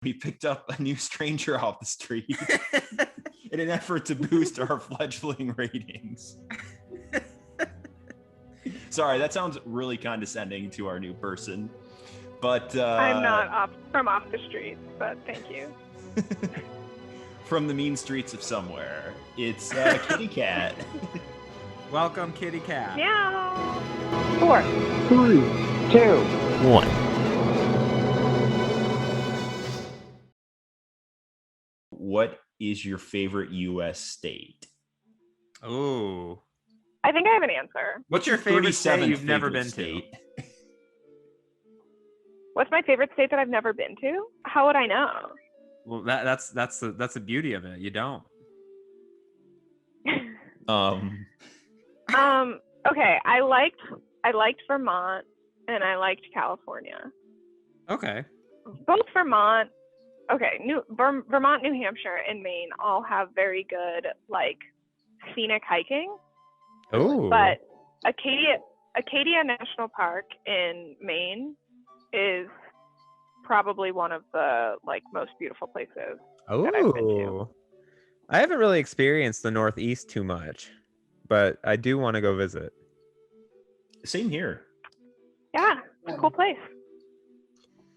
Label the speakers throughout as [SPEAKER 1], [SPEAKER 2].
[SPEAKER 1] We picked up a new stranger off the street in an effort to boost our fledgling ratings. Sorry, that sounds really condescending to our new person. But
[SPEAKER 2] I'm not off the street, but thank you.
[SPEAKER 1] From the mean streets of somewhere, it's Kitty Cat.
[SPEAKER 3] Welcome, Kitty Cat.
[SPEAKER 2] Meow. 4,
[SPEAKER 4] 3, 2, 1.
[SPEAKER 1] What is your favorite U.S. state?
[SPEAKER 3] Oh.
[SPEAKER 2] I think I have an answer.
[SPEAKER 3] What's your favorite state you've never been to?
[SPEAKER 2] What's my favorite state that I've never been to? How would I know?
[SPEAKER 3] Well, that's the beauty of it. You don't.
[SPEAKER 2] Okay, I liked Vermont and I liked California.
[SPEAKER 3] Okay.
[SPEAKER 2] Both Vermont. Okay, Vermont, New Hampshire, and Maine all have very good like scenic hiking.
[SPEAKER 3] Oh.
[SPEAKER 2] But Acadia National Park in Maine is probably one of the like most beautiful places that I've been to.
[SPEAKER 3] I haven't really experienced the Northeast too much, but I do want to go visit.
[SPEAKER 1] Same here.
[SPEAKER 2] Yeah, it's a cool place.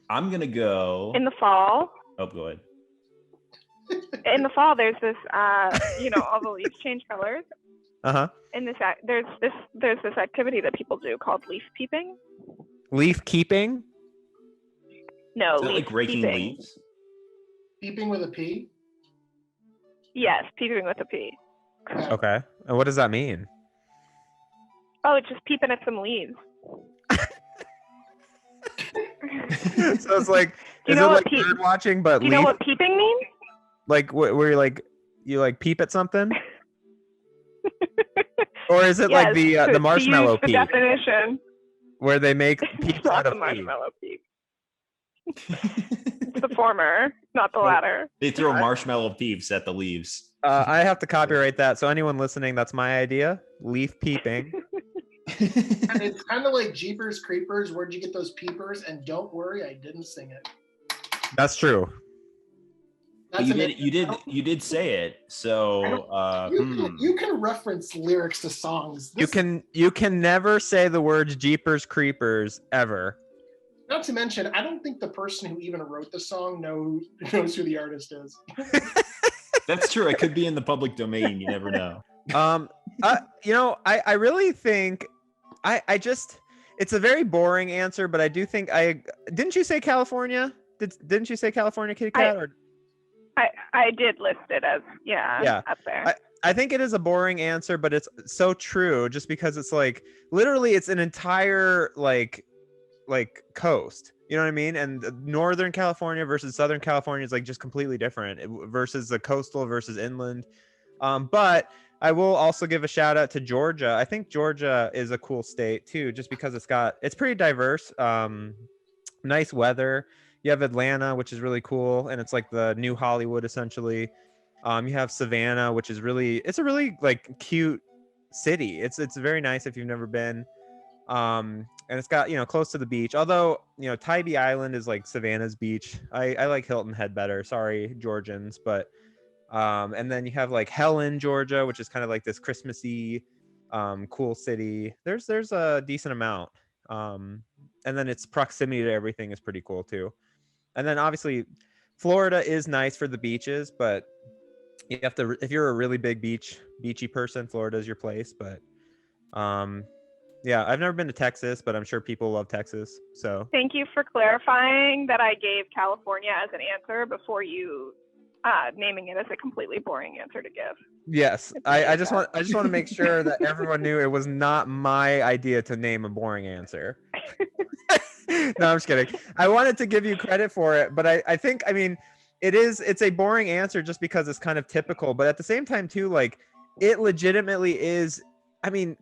[SPEAKER 1] I'm gonna go
[SPEAKER 2] in the fall.
[SPEAKER 1] Oh, go ahead.
[SPEAKER 2] In the fall, there's this, all the leaves change colors. And there's this activity that people do called leaf peeping.
[SPEAKER 3] Leaf keeping?
[SPEAKER 2] No,
[SPEAKER 1] Is that
[SPEAKER 2] leaf
[SPEAKER 1] like raking
[SPEAKER 2] peeping.
[SPEAKER 1] leaves?
[SPEAKER 4] Peeping with a P?
[SPEAKER 2] Yes, peeping with a P.
[SPEAKER 3] Okay. And what does that mean?
[SPEAKER 2] Oh, it's just peeping at some leaves.
[SPEAKER 3] So it's like, is it like bird watching, but
[SPEAKER 2] do you know what peeping means?
[SPEAKER 3] Like where you like peep at something? Or is it like the marshmallow peep?
[SPEAKER 2] The definition.
[SPEAKER 3] Where they make peeps out of
[SPEAKER 2] the marshmallow peep. It's the former, not the latter.
[SPEAKER 1] They throw marshmallow peeps at the leaves.
[SPEAKER 3] I have to copyright that. So anyone listening, that's my idea. Leaf peeping.
[SPEAKER 4] And it's kind of like Jeepers Creepers. Where'd you get those peepers? And don't worry, I didn't sing it.
[SPEAKER 3] That's true.
[SPEAKER 1] You did say it. So
[SPEAKER 4] you can reference lyrics to songs.
[SPEAKER 3] You can never say the words Jeepers Creepers ever.
[SPEAKER 4] Not to mention, I don't think the person who even wrote the song knows who the artist is.
[SPEAKER 1] That's true. It could be in the public domain. You never know.
[SPEAKER 3] I really think I just, it's a very boring answer, but I do think didn't you say California? Didn't you say California, Kitty Cat?
[SPEAKER 2] I did list it as up there.
[SPEAKER 3] I think it is a boring answer, but it's so true just because it's like literally it's an entire like coast. You know what I mean? And Northern California versus Southern California is like just completely different versus the coastal versus inland. But I will also give a shout out to Georgia. I think Georgia is a cool state too, just because it's pretty diverse. Nice weather. You have Atlanta, which is really cool, and it's like the new Hollywood essentially. You have Savannah, which is it's a really like cute city. It's very nice if you've never been. And it's got, close to the beach. Although, Tybee Island is like Savannah's beach. I like Hilton Head better. Sorry, Georgians, but and then you have like Helen, Georgia, which is kind of like this Christmassy, cool city. There's a decent amount. And then its proximity to everything is pretty cool too. And then obviously Florida is nice for the beaches, but you have to, if you're a really big beachy person, Florida is your place. But yeah, I've never been to Texas, but I'm sure people love Texas. So
[SPEAKER 2] thank you for clarifying that I gave California as an answer before you naming it as a completely boring answer to give.
[SPEAKER 3] Yes, I just want to make sure that everyone knew it was not my idea to name a boring answer. No, I'm just kidding. I wanted to give you credit for it, but I think, it's a boring answer just because it's kind of typical, but at the same time too, like it legitimately is.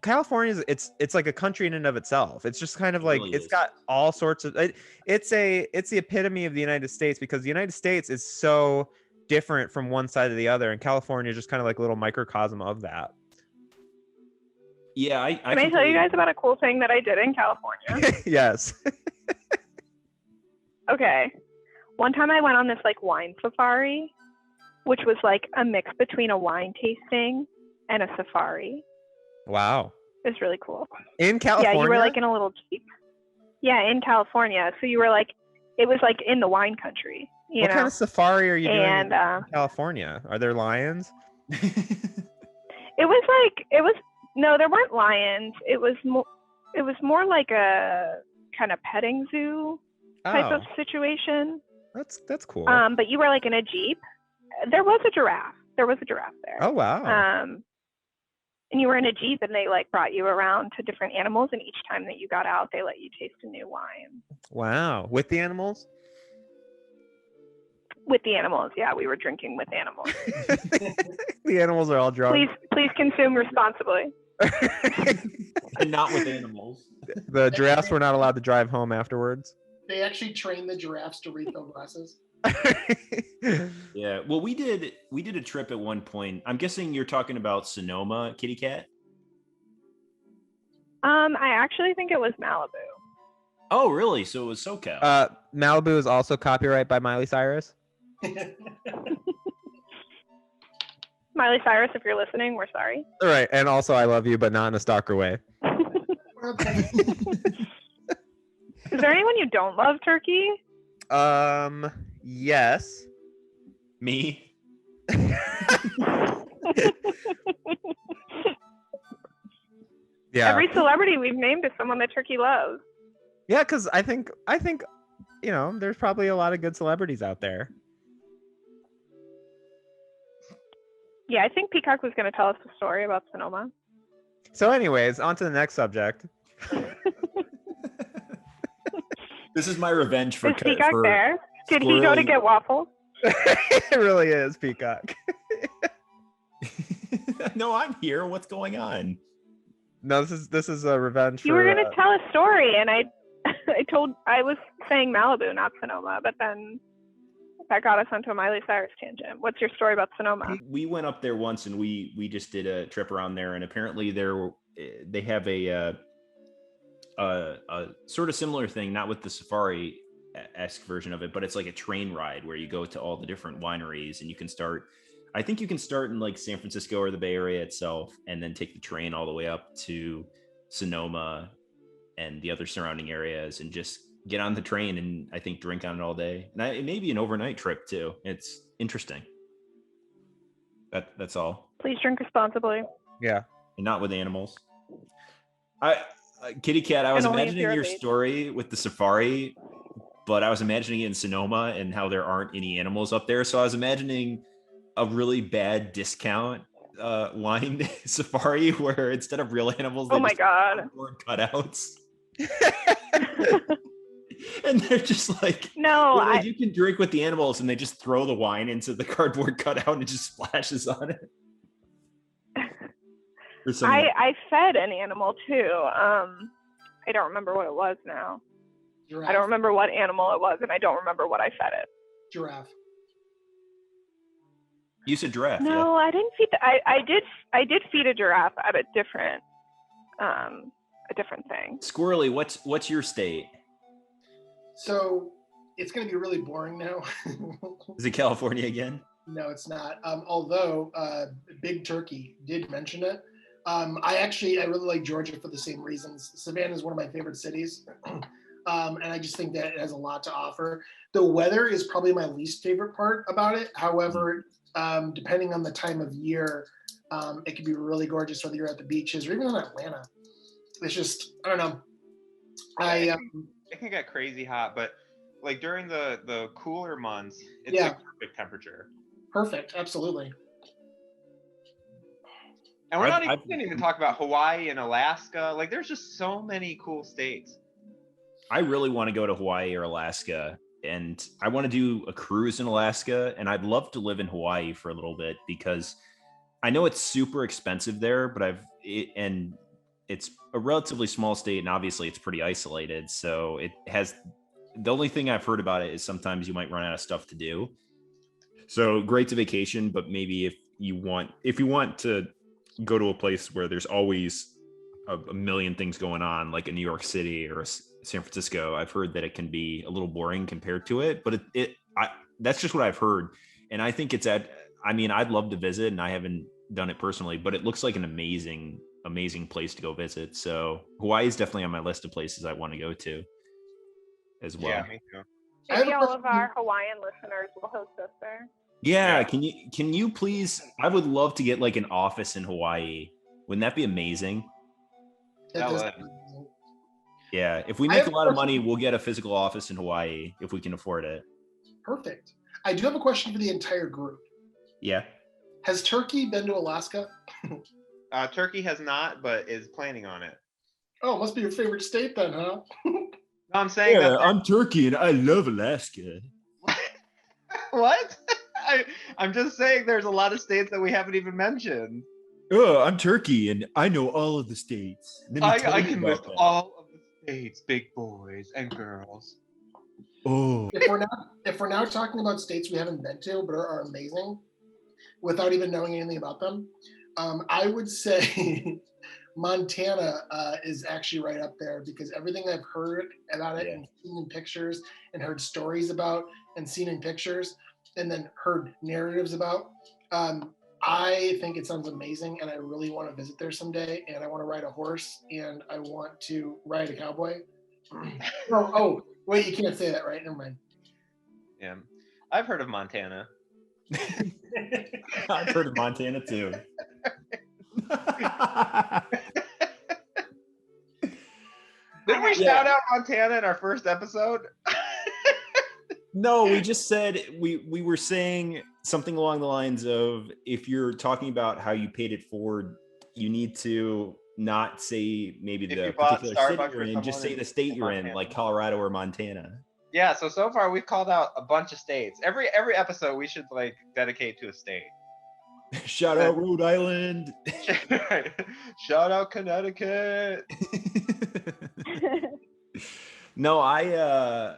[SPEAKER 3] California is it's like a country in and of itself. It's just kind of like it's got all sorts of it's the epitome of the United States, because the United States is so different from one side to the other, and California is just kind of like a little microcosm of that.
[SPEAKER 1] Yeah,
[SPEAKER 2] Can I tell you guys about a cool thing that I did in California?
[SPEAKER 3] Yes.
[SPEAKER 2] Okay. One time I went on this like wine safari, which was like a mix between a wine tasting and a safari.
[SPEAKER 3] Wow.
[SPEAKER 2] It was really cool.
[SPEAKER 3] In California?
[SPEAKER 2] Yeah, you were like in a little Jeep. Yeah, in California. So you were like, it was like in the wine country. What
[SPEAKER 3] kind of safari are you doing in California? Are there lions?
[SPEAKER 2] No, there weren't lions. It was more like a kind of petting zoo type of situation.
[SPEAKER 3] That's cool.
[SPEAKER 2] But you were like in a Jeep. There was a giraffe. There there.
[SPEAKER 3] Oh wow.
[SPEAKER 2] And you were in a Jeep, and they like brought you around to different animals, and each time that you got out, they let you taste a new wine.
[SPEAKER 3] Wow. With the animals?
[SPEAKER 2] With the animals, yeah, we were drinking with animals.
[SPEAKER 3] The animals are all drunk.
[SPEAKER 2] Please consume responsibly.
[SPEAKER 1] And not with animals.
[SPEAKER 3] The giraffes were not allowed to drive home afterwards.
[SPEAKER 4] They actually trained the giraffes to refill glasses.
[SPEAKER 1] Yeah, well, we did a trip at one point. I'm guessing you're talking about Sonoma, Kitty Cat.
[SPEAKER 2] I actually think it was Malibu.
[SPEAKER 1] Oh, really? So it was SoCal.
[SPEAKER 3] Malibu is also copyright by Miley Cyrus.
[SPEAKER 2] Miley Cyrus, if you're listening, we're sorry.
[SPEAKER 3] All right, and also I love you, but not in a stalker way.
[SPEAKER 2] Is there anyone you don't love, Turkey?
[SPEAKER 3] Yes.
[SPEAKER 1] Me.
[SPEAKER 3] Yeah.
[SPEAKER 2] Every celebrity we've named is someone that Turkey loves.
[SPEAKER 3] Yeah, because I think there's probably a lot of good celebrities out there.
[SPEAKER 2] Yeah, I think Peacock was going to tell us a story about Sonoma.
[SPEAKER 3] So anyways, on to the next subject.
[SPEAKER 1] This is my revenge for...
[SPEAKER 2] Is Peacock there? Did he go to get waffles?
[SPEAKER 3] It really is, Peacock.
[SPEAKER 1] No, I'm here. What's going on?
[SPEAKER 3] No, this is a revenge.
[SPEAKER 2] You were going to tell a story, and I was saying Malibu, not Sonoma, but then that got us onto a Miley Cyrus tangent. What's your story about Sonoma?
[SPEAKER 1] We went up there once, and we just did a trip around there, and apparently they have a sort of similar thing, not with the safari-esque version of it, but it's like a train ride where you go to all the different wineries, and you can start in like San Francisco or the Bay Area itself, and then take the train all the way up to Sonoma and the other surrounding areas, and just get on the train and I think drink on it all day. And it may be an overnight trip too. It's interesting. That's all.
[SPEAKER 2] Please drink responsibly.
[SPEAKER 3] Yeah.
[SPEAKER 1] And not with animals. Kitty Cat, I was imagining your story with the safari, but I was imagining it in Sonoma and how there aren't any animals up there. So I was imagining a really bad discount wine safari where instead of real animals,
[SPEAKER 2] oh my god,
[SPEAKER 1] cutouts. And they're just like,
[SPEAKER 2] no,
[SPEAKER 1] you can drink with the animals, and they just throw the wine into the cardboard cutout and it just splashes on it.
[SPEAKER 2] I fed an animal too. I don't remember what it was now.
[SPEAKER 4] Giraffe.
[SPEAKER 2] I don't remember what animal it was, and I don't remember what I fed it.
[SPEAKER 4] Giraffe.
[SPEAKER 1] You said giraffe.
[SPEAKER 2] No,
[SPEAKER 1] yeah.
[SPEAKER 2] I didn't feed. I did feed a giraffe at a different thing.
[SPEAKER 1] Squirrely, what's your state?
[SPEAKER 4] So it's going to be really boring now.
[SPEAKER 1] Is it California again?
[SPEAKER 4] No, it's not. Although Big Turkey did mention it. I really like Georgia for the same reasons. Savannah is one of my favorite cities. And I just think that it has a lot to offer. The weather is probably my least favorite part about it. However, depending on the time of year, it can be really gorgeous whether you're at the beaches or even in Atlanta. It's just, I don't know.
[SPEAKER 3] It can get crazy hot, but like during the cooler months, it's like perfect temperature.
[SPEAKER 4] Perfect, absolutely.
[SPEAKER 3] And we're not even to talk about Hawaii and Alaska. Like there's just so many cool states.
[SPEAKER 1] I really want to go to Hawaii or Alaska, and I want to do a cruise in Alaska, and I'd love to live in Hawaii for a little bit because I know it's super expensive there, but and it's a relatively small state, and obviously it's pretty isolated. So it has, the only thing I've heard about it is sometimes you might run out of stuff to do. So great to vacation, but maybe if you want to go to a place where there's always a million things going on, like a New York City or San Francisco. I've heard that it can be a little boring compared to it, but that's just what I've heard. And I think I mean, I'd love to visit, and I haven't done it personally, but it looks like an amazing place to go visit. So Hawaii is definitely on my list of places I want to go to as well.
[SPEAKER 3] Yeah, me too.
[SPEAKER 2] Maybe all of our Hawaiian listeners will host us there.
[SPEAKER 1] Yeah. Can you please? I would love to get like an office in Hawaii. Wouldn't that be amazing? Yeah. If we make a lot of money, we'll get a physical office in Hawaii if we can afford it.
[SPEAKER 4] Perfect. I do have a question for the entire group.
[SPEAKER 1] Yeah.
[SPEAKER 4] Has Turkey been to Alaska?
[SPEAKER 3] Turkey has not, but is planning on it.
[SPEAKER 4] Oh, must be your favorite state then, huh?
[SPEAKER 3] No, I'm saying
[SPEAKER 1] I'm Turkey and I love Alaska.
[SPEAKER 3] What? I'm just saying there's a lot of states that we haven't even mentioned.
[SPEAKER 1] Oh, I'm Turkey and I know all of the states.
[SPEAKER 3] I can list all of the states, big boys and girls.
[SPEAKER 1] Oh.
[SPEAKER 4] If we're now talking about states we haven't been to but are amazing, without even knowing anything about them, I would say Montana is actually right up there, because everything I've heard about it and seen in pictures and heard stories about and seen in pictures and then heard narratives about, I think it sounds amazing, and I really want to visit there someday, and I want to ride a horse, and I want to ride a cowboy. Oh, wait, you can't say that, right? Never mind.
[SPEAKER 3] Yeah, I've heard of Montana.
[SPEAKER 1] I've heard of Montana too.
[SPEAKER 3] Didn't we shout out Montana in our first episode?
[SPEAKER 1] No, we just said we were saying something along the lines of, if you're talking about how you paid it forward, you need to not say maybe the particular city you're in, just say the state you're in, like Colorado or Montana.
[SPEAKER 3] Yeah, so far we've called out a bunch of states. Every episode we should like dedicate to a state.
[SPEAKER 1] Shout out Rhode Island.
[SPEAKER 3] Shout out Connecticut.
[SPEAKER 1] No, I've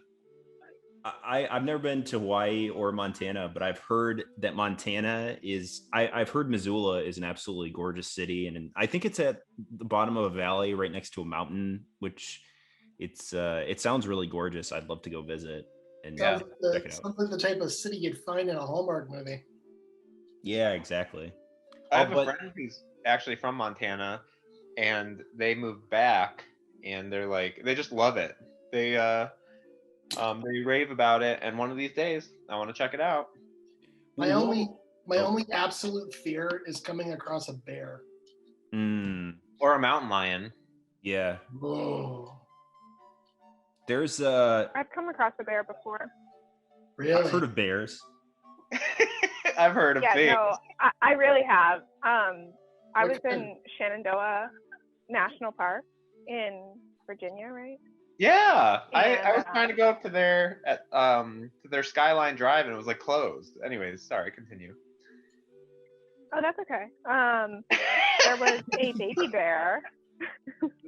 [SPEAKER 1] never been to Hawaii or Montana, but I've heard that Montana is, I've heard Missoula is an absolutely gorgeous city. And I think it's at the bottom of a valley right next to a mountain, which it sounds really gorgeous. I'd love to go visit and check it out.
[SPEAKER 4] Sounds like the type of city you'd find in a Hallmark movie.
[SPEAKER 1] Yeah, exactly.
[SPEAKER 3] I have a friend who's actually from Montana, and they moved back, and they just love it. They rave about it, and one of these days I want to check it out.
[SPEAKER 4] My only absolute fear is coming across a bear.
[SPEAKER 3] Or a mountain lion.
[SPEAKER 1] Yeah.
[SPEAKER 4] Whoa.
[SPEAKER 1] There's
[SPEAKER 2] I've come across a bear before.
[SPEAKER 4] Really?
[SPEAKER 1] I've heard of bears.
[SPEAKER 3] I've heard of bears.
[SPEAKER 2] No, I really have. I was in Shenandoah National Park in Virginia, right?
[SPEAKER 3] Yeah, I was trying to go up to their Skyline Drive, and it was like closed. Anyways, sorry, continue.
[SPEAKER 2] Oh, that's okay. There was a baby bear.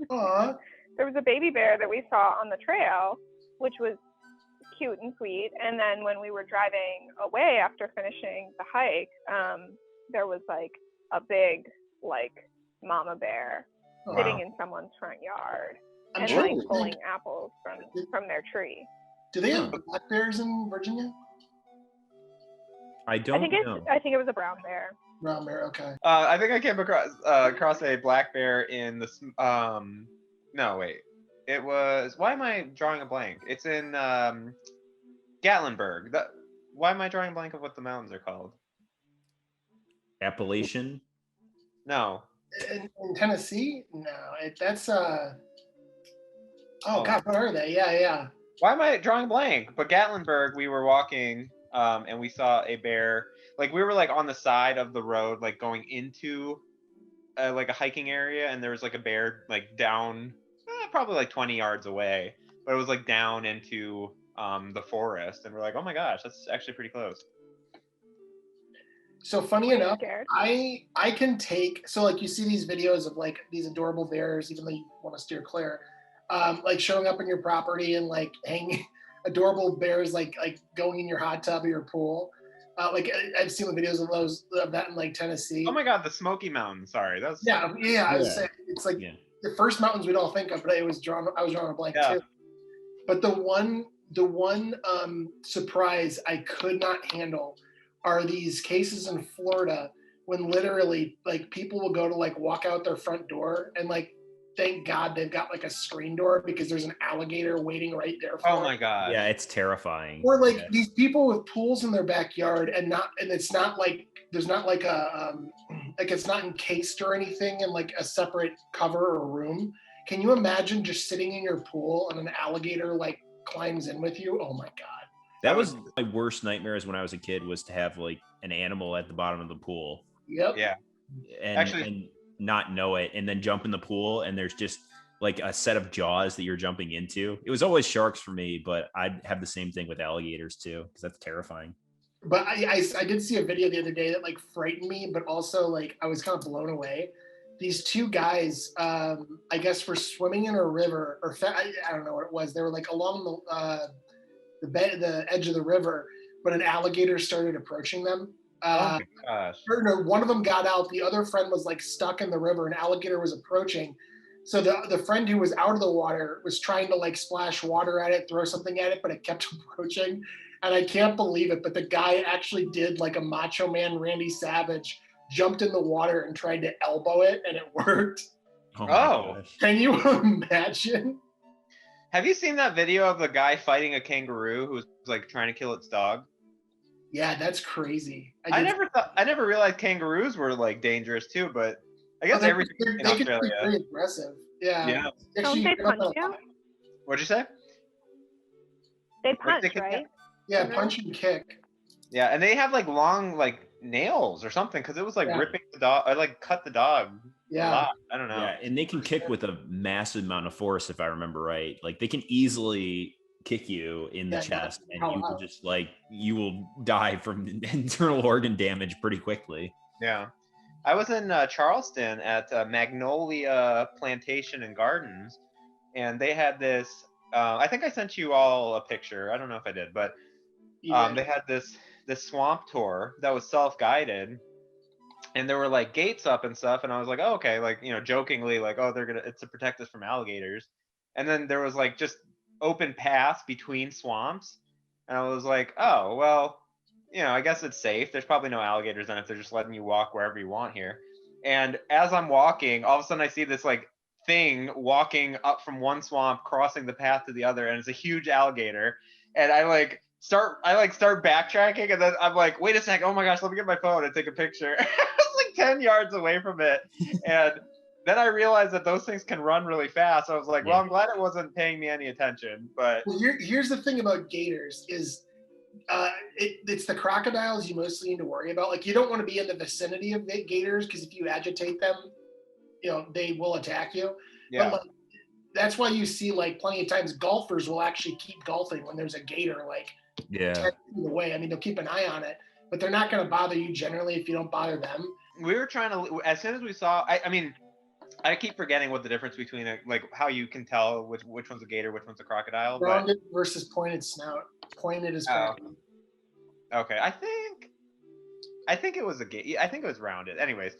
[SPEAKER 4] Aww.
[SPEAKER 2] There was a baby bear that we saw on the trail, which was cute and sweet. And then when we were driving away after finishing the hike, there was like a big mama bear sitting in someone's front yard and pulling apples from their tree.
[SPEAKER 4] Do they have black bears in Virginia?
[SPEAKER 1] I think
[SPEAKER 2] it was a brown bear.
[SPEAKER 4] Brown bear, okay.
[SPEAKER 3] I think I came across a black bear in the no, wait. It was, why am I drawing a blank? It's in Gatlinburg. Why am I drawing a blank of what the mountains are called?
[SPEAKER 1] Appalachian?
[SPEAKER 3] No.
[SPEAKER 4] In Tennessee? No, that's God, what are they? Yeah.
[SPEAKER 3] Why am I drawing blank? But Gatlinburg, we were walking and we saw a bear. Like we were like on the side of the road, like going into like a hiking area, and there was like a bear like down probably like 20 yards away, but it was like down into the forest, and we're like, oh my gosh, that's actually pretty close.
[SPEAKER 4] So funny enough, I can take, so like you see these videos of like these adorable bears, even though you want to steer clear, like showing up on your property and like hanging adorable bears like going in your hot tub or your pool. Like I've seen the videos of that in like Tennessee.
[SPEAKER 3] Oh my God, the Smoky Mountains. Sorry,
[SPEAKER 4] I was saying it's like the first mountains we'd all think of, but I was drawing a blank too. But the one surprise I could not handle are these cases in Florida when literally like people will go to like walk out their front door and like thank God they've got like a screen door because there's an alligator waiting right there for
[SPEAKER 3] Oh
[SPEAKER 4] them.
[SPEAKER 3] my god.
[SPEAKER 1] Yeah, it's terrifying.
[SPEAKER 4] Or like these people with pools in their backyard and it's not like there's not like a like it's not encased or anything in like a separate cover or room. Can you imagine just sitting in your pool and an alligator like climbs in with you? Oh my god.
[SPEAKER 1] That was my worst nightmares when I was a kid, was to have like an animal at the bottom of the pool.
[SPEAKER 4] Yep.
[SPEAKER 3] Yeah.
[SPEAKER 1] And not know it, and then jump in the pool and there's just like a set of jaws that you're jumping into. It was always sharks for me, but I'd have the same thing with alligators too, because that's terrifying.
[SPEAKER 4] But I did see a video the other day that like frightened me, but also like I was kind of blown away. These two guys, I guess, were swimming in a river, or I don't know what it was. They were like along the edge of the river, but an alligator started approaching them.
[SPEAKER 3] Oh my gosh.
[SPEAKER 4] Or no, one of them got out. The other friend was like stuck in the river. An alligator was approaching. So the friend who was out of the water was trying to like splash water at it, throw something at it, but it kept approaching. And I can't believe it, but the guy actually did like a Macho Man Randy Savage, jumped in the water and tried to elbow it, and it worked.
[SPEAKER 1] Oh, my gosh.
[SPEAKER 4] Can you imagine?
[SPEAKER 3] Have you seen that video of the guy fighting a kangaroo who's like trying to kill its dog?
[SPEAKER 4] Yeah, that's crazy.
[SPEAKER 3] I never realized kangaroos were like dangerous too, but I guess everything in
[SPEAKER 4] they can be
[SPEAKER 3] Australia.
[SPEAKER 4] very aggressive. Yeah.
[SPEAKER 3] Yeah.
[SPEAKER 2] Don't they punch you?
[SPEAKER 3] What'd you say?
[SPEAKER 2] They punch,
[SPEAKER 3] they can-
[SPEAKER 2] right?
[SPEAKER 4] Yeah, punch and kick.
[SPEAKER 3] Yeah, and they have like long like nails or something because it was like ripping the dog, or like cut the dog.
[SPEAKER 4] Yeah.
[SPEAKER 3] A lot. I don't know.
[SPEAKER 1] Yeah, and they can kick with a massive amount of force, if I remember right. Like they can easily kick you in the chest, and you will just like you will die from internal organ damage pretty quickly.
[SPEAKER 3] Yeah. I was in Charleston at Magnolia Plantation and Gardens, and they had this. I think I sent you all a picture. I don't know if I did, but they had this swamp tour that was self-guided, and there were like gates up and stuff. And I was like, oh, okay, like jokingly, like, oh, it's to protect us from alligators. And then there was like just open paths between swamps, and I was like, oh, well, I guess it's safe. There's probably no alligators in it. They're just letting you walk wherever you want here. And as I'm walking, all of a sudden I see this like thing walking up from one swamp, crossing the path to the other, and it's a huge alligator. And I start backtracking, and then I'm like, wait a second, oh my gosh, let me get my phone and take a picture. I was like 10 yards away from it. And then I realized that those things can run really fast. I was like, well, I'm glad it wasn't paying me any attention. But
[SPEAKER 4] here's the thing about gators is it's the crocodiles you mostly need to worry about. Like, you don't want to be in the vicinity of the gators, because if you agitate them, they will attack you.
[SPEAKER 3] Yeah.
[SPEAKER 4] But that's why you see like plenty of times golfers will actually keep golfing when there's a gator 10 feet away. I mean, they'll keep an eye on it, but they're not going to bother you generally if you don't bother them.
[SPEAKER 3] We were trying to, as soon as we saw, I mean, I keep forgetting what the difference between like how you can tell which one's a gator, which one's a crocodile.
[SPEAKER 4] Rounded versus pointed snout. Pointed is crocodile.
[SPEAKER 3] Okay, I think it was a gator. I think it was rounded. Anyways,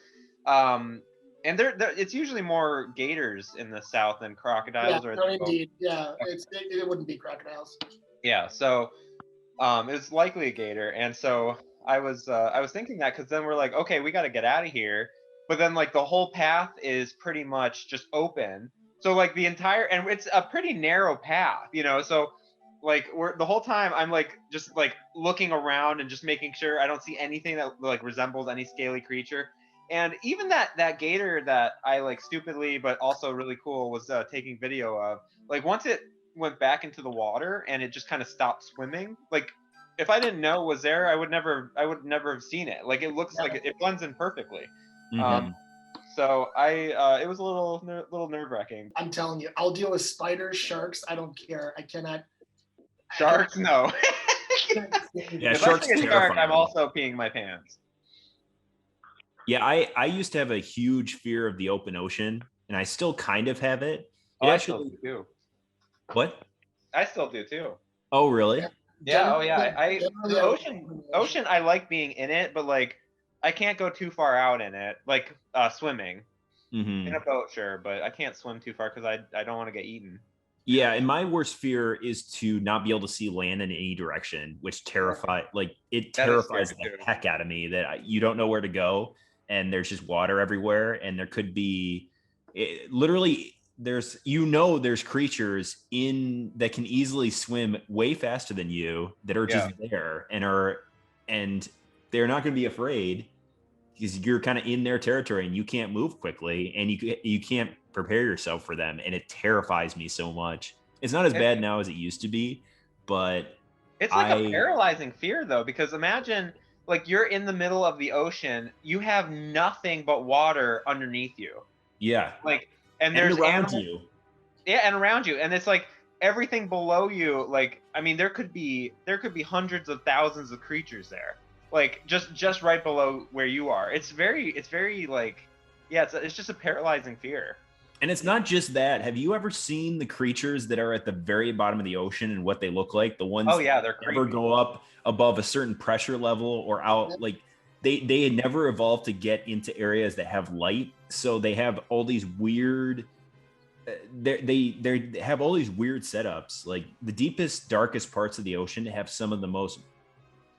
[SPEAKER 3] and there it's usually more gators in the south than crocodiles.
[SPEAKER 4] Yeah, no, indeed. Yeah, it wouldn't be crocodiles.
[SPEAKER 3] Yeah, so it's likely a gator, and so I was thinking that, because then we're like, okay, we got to get out of here, but then like the whole path is pretty much just open, so like the entire, and it's a pretty narrow path, so like the whole time I'm like just like looking around and just making sure I don't see anything that like resembles any scaly creature. And even that gator that I like stupidly but also really cool was taking video of, like once it went back into the water and it just kind of stopped swimming, like if I didn't know it was there, I would never have seen it. Like it looks like it blends in perfectly.
[SPEAKER 1] Mm-hmm.
[SPEAKER 3] So it was a little nerve-wracking.
[SPEAKER 4] I'm telling you, I'll deal with spiders, sharks, I don't care. I cannot.
[SPEAKER 3] Sharks, no.
[SPEAKER 1] Yeah,
[SPEAKER 3] if
[SPEAKER 1] sharks
[SPEAKER 3] I see a shark, I'm also peeing my pants.
[SPEAKER 1] Yeah, I used to have a huge fear of the open ocean, and I still kind of have it.
[SPEAKER 3] I still do too.
[SPEAKER 1] What?
[SPEAKER 3] I still do too.
[SPEAKER 1] Oh, really?
[SPEAKER 3] Yeah. Oh, yeah. The ocean. I like being in it, but like I can't go too far out in it, like swimming.
[SPEAKER 1] Mm-hmm.
[SPEAKER 3] In a boat, sure, but I can't swim too far because I don't want to get eaten.
[SPEAKER 1] Yeah, and my worst fear is to not be able to see land in any direction, which terrifies
[SPEAKER 3] That is
[SPEAKER 1] terrifies
[SPEAKER 3] scary,
[SPEAKER 1] the
[SPEAKER 3] too.
[SPEAKER 1] heck out of me that you don't know where to go and there's just water everywhere and there could be literally there's creatures in that can easily swim way faster than you that are just there and they're not going to be afraid because you're kind of in their territory and you can't move quickly and you can't prepare yourself for them, and it terrifies me so much. It's not as bad now as it used to be, but
[SPEAKER 3] it's like a paralyzing fear though, because imagine like you're in the middle of the ocean, you have nothing but water underneath you.
[SPEAKER 1] Yeah.
[SPEAKER 3] Like and there's
[SPEAKER 1] around you.
[SPEAKER 3] Yeah, and around you, and it's like everything below you. Like I mean, there could be hundreds of thousands of creatures there. Like just right below where you are. It's very like yeah, it's just a paralyzing fear.
[SPEAKER 1] And it's not just that. Have you ever seen the creatures that are at the very bottom of the ocean and what they look like? The ones
[SPEAKER 3] they're
[SPEAKER 1] that
[SPEAKER 3] creepy.
[SPEAKER 1] never go up above a certain pressure level or out. Like they had never evolved to get into areas that have light, so they have all these weird. They have all these weird setups. Like the deepest, darkest parts of the ocean have some of the most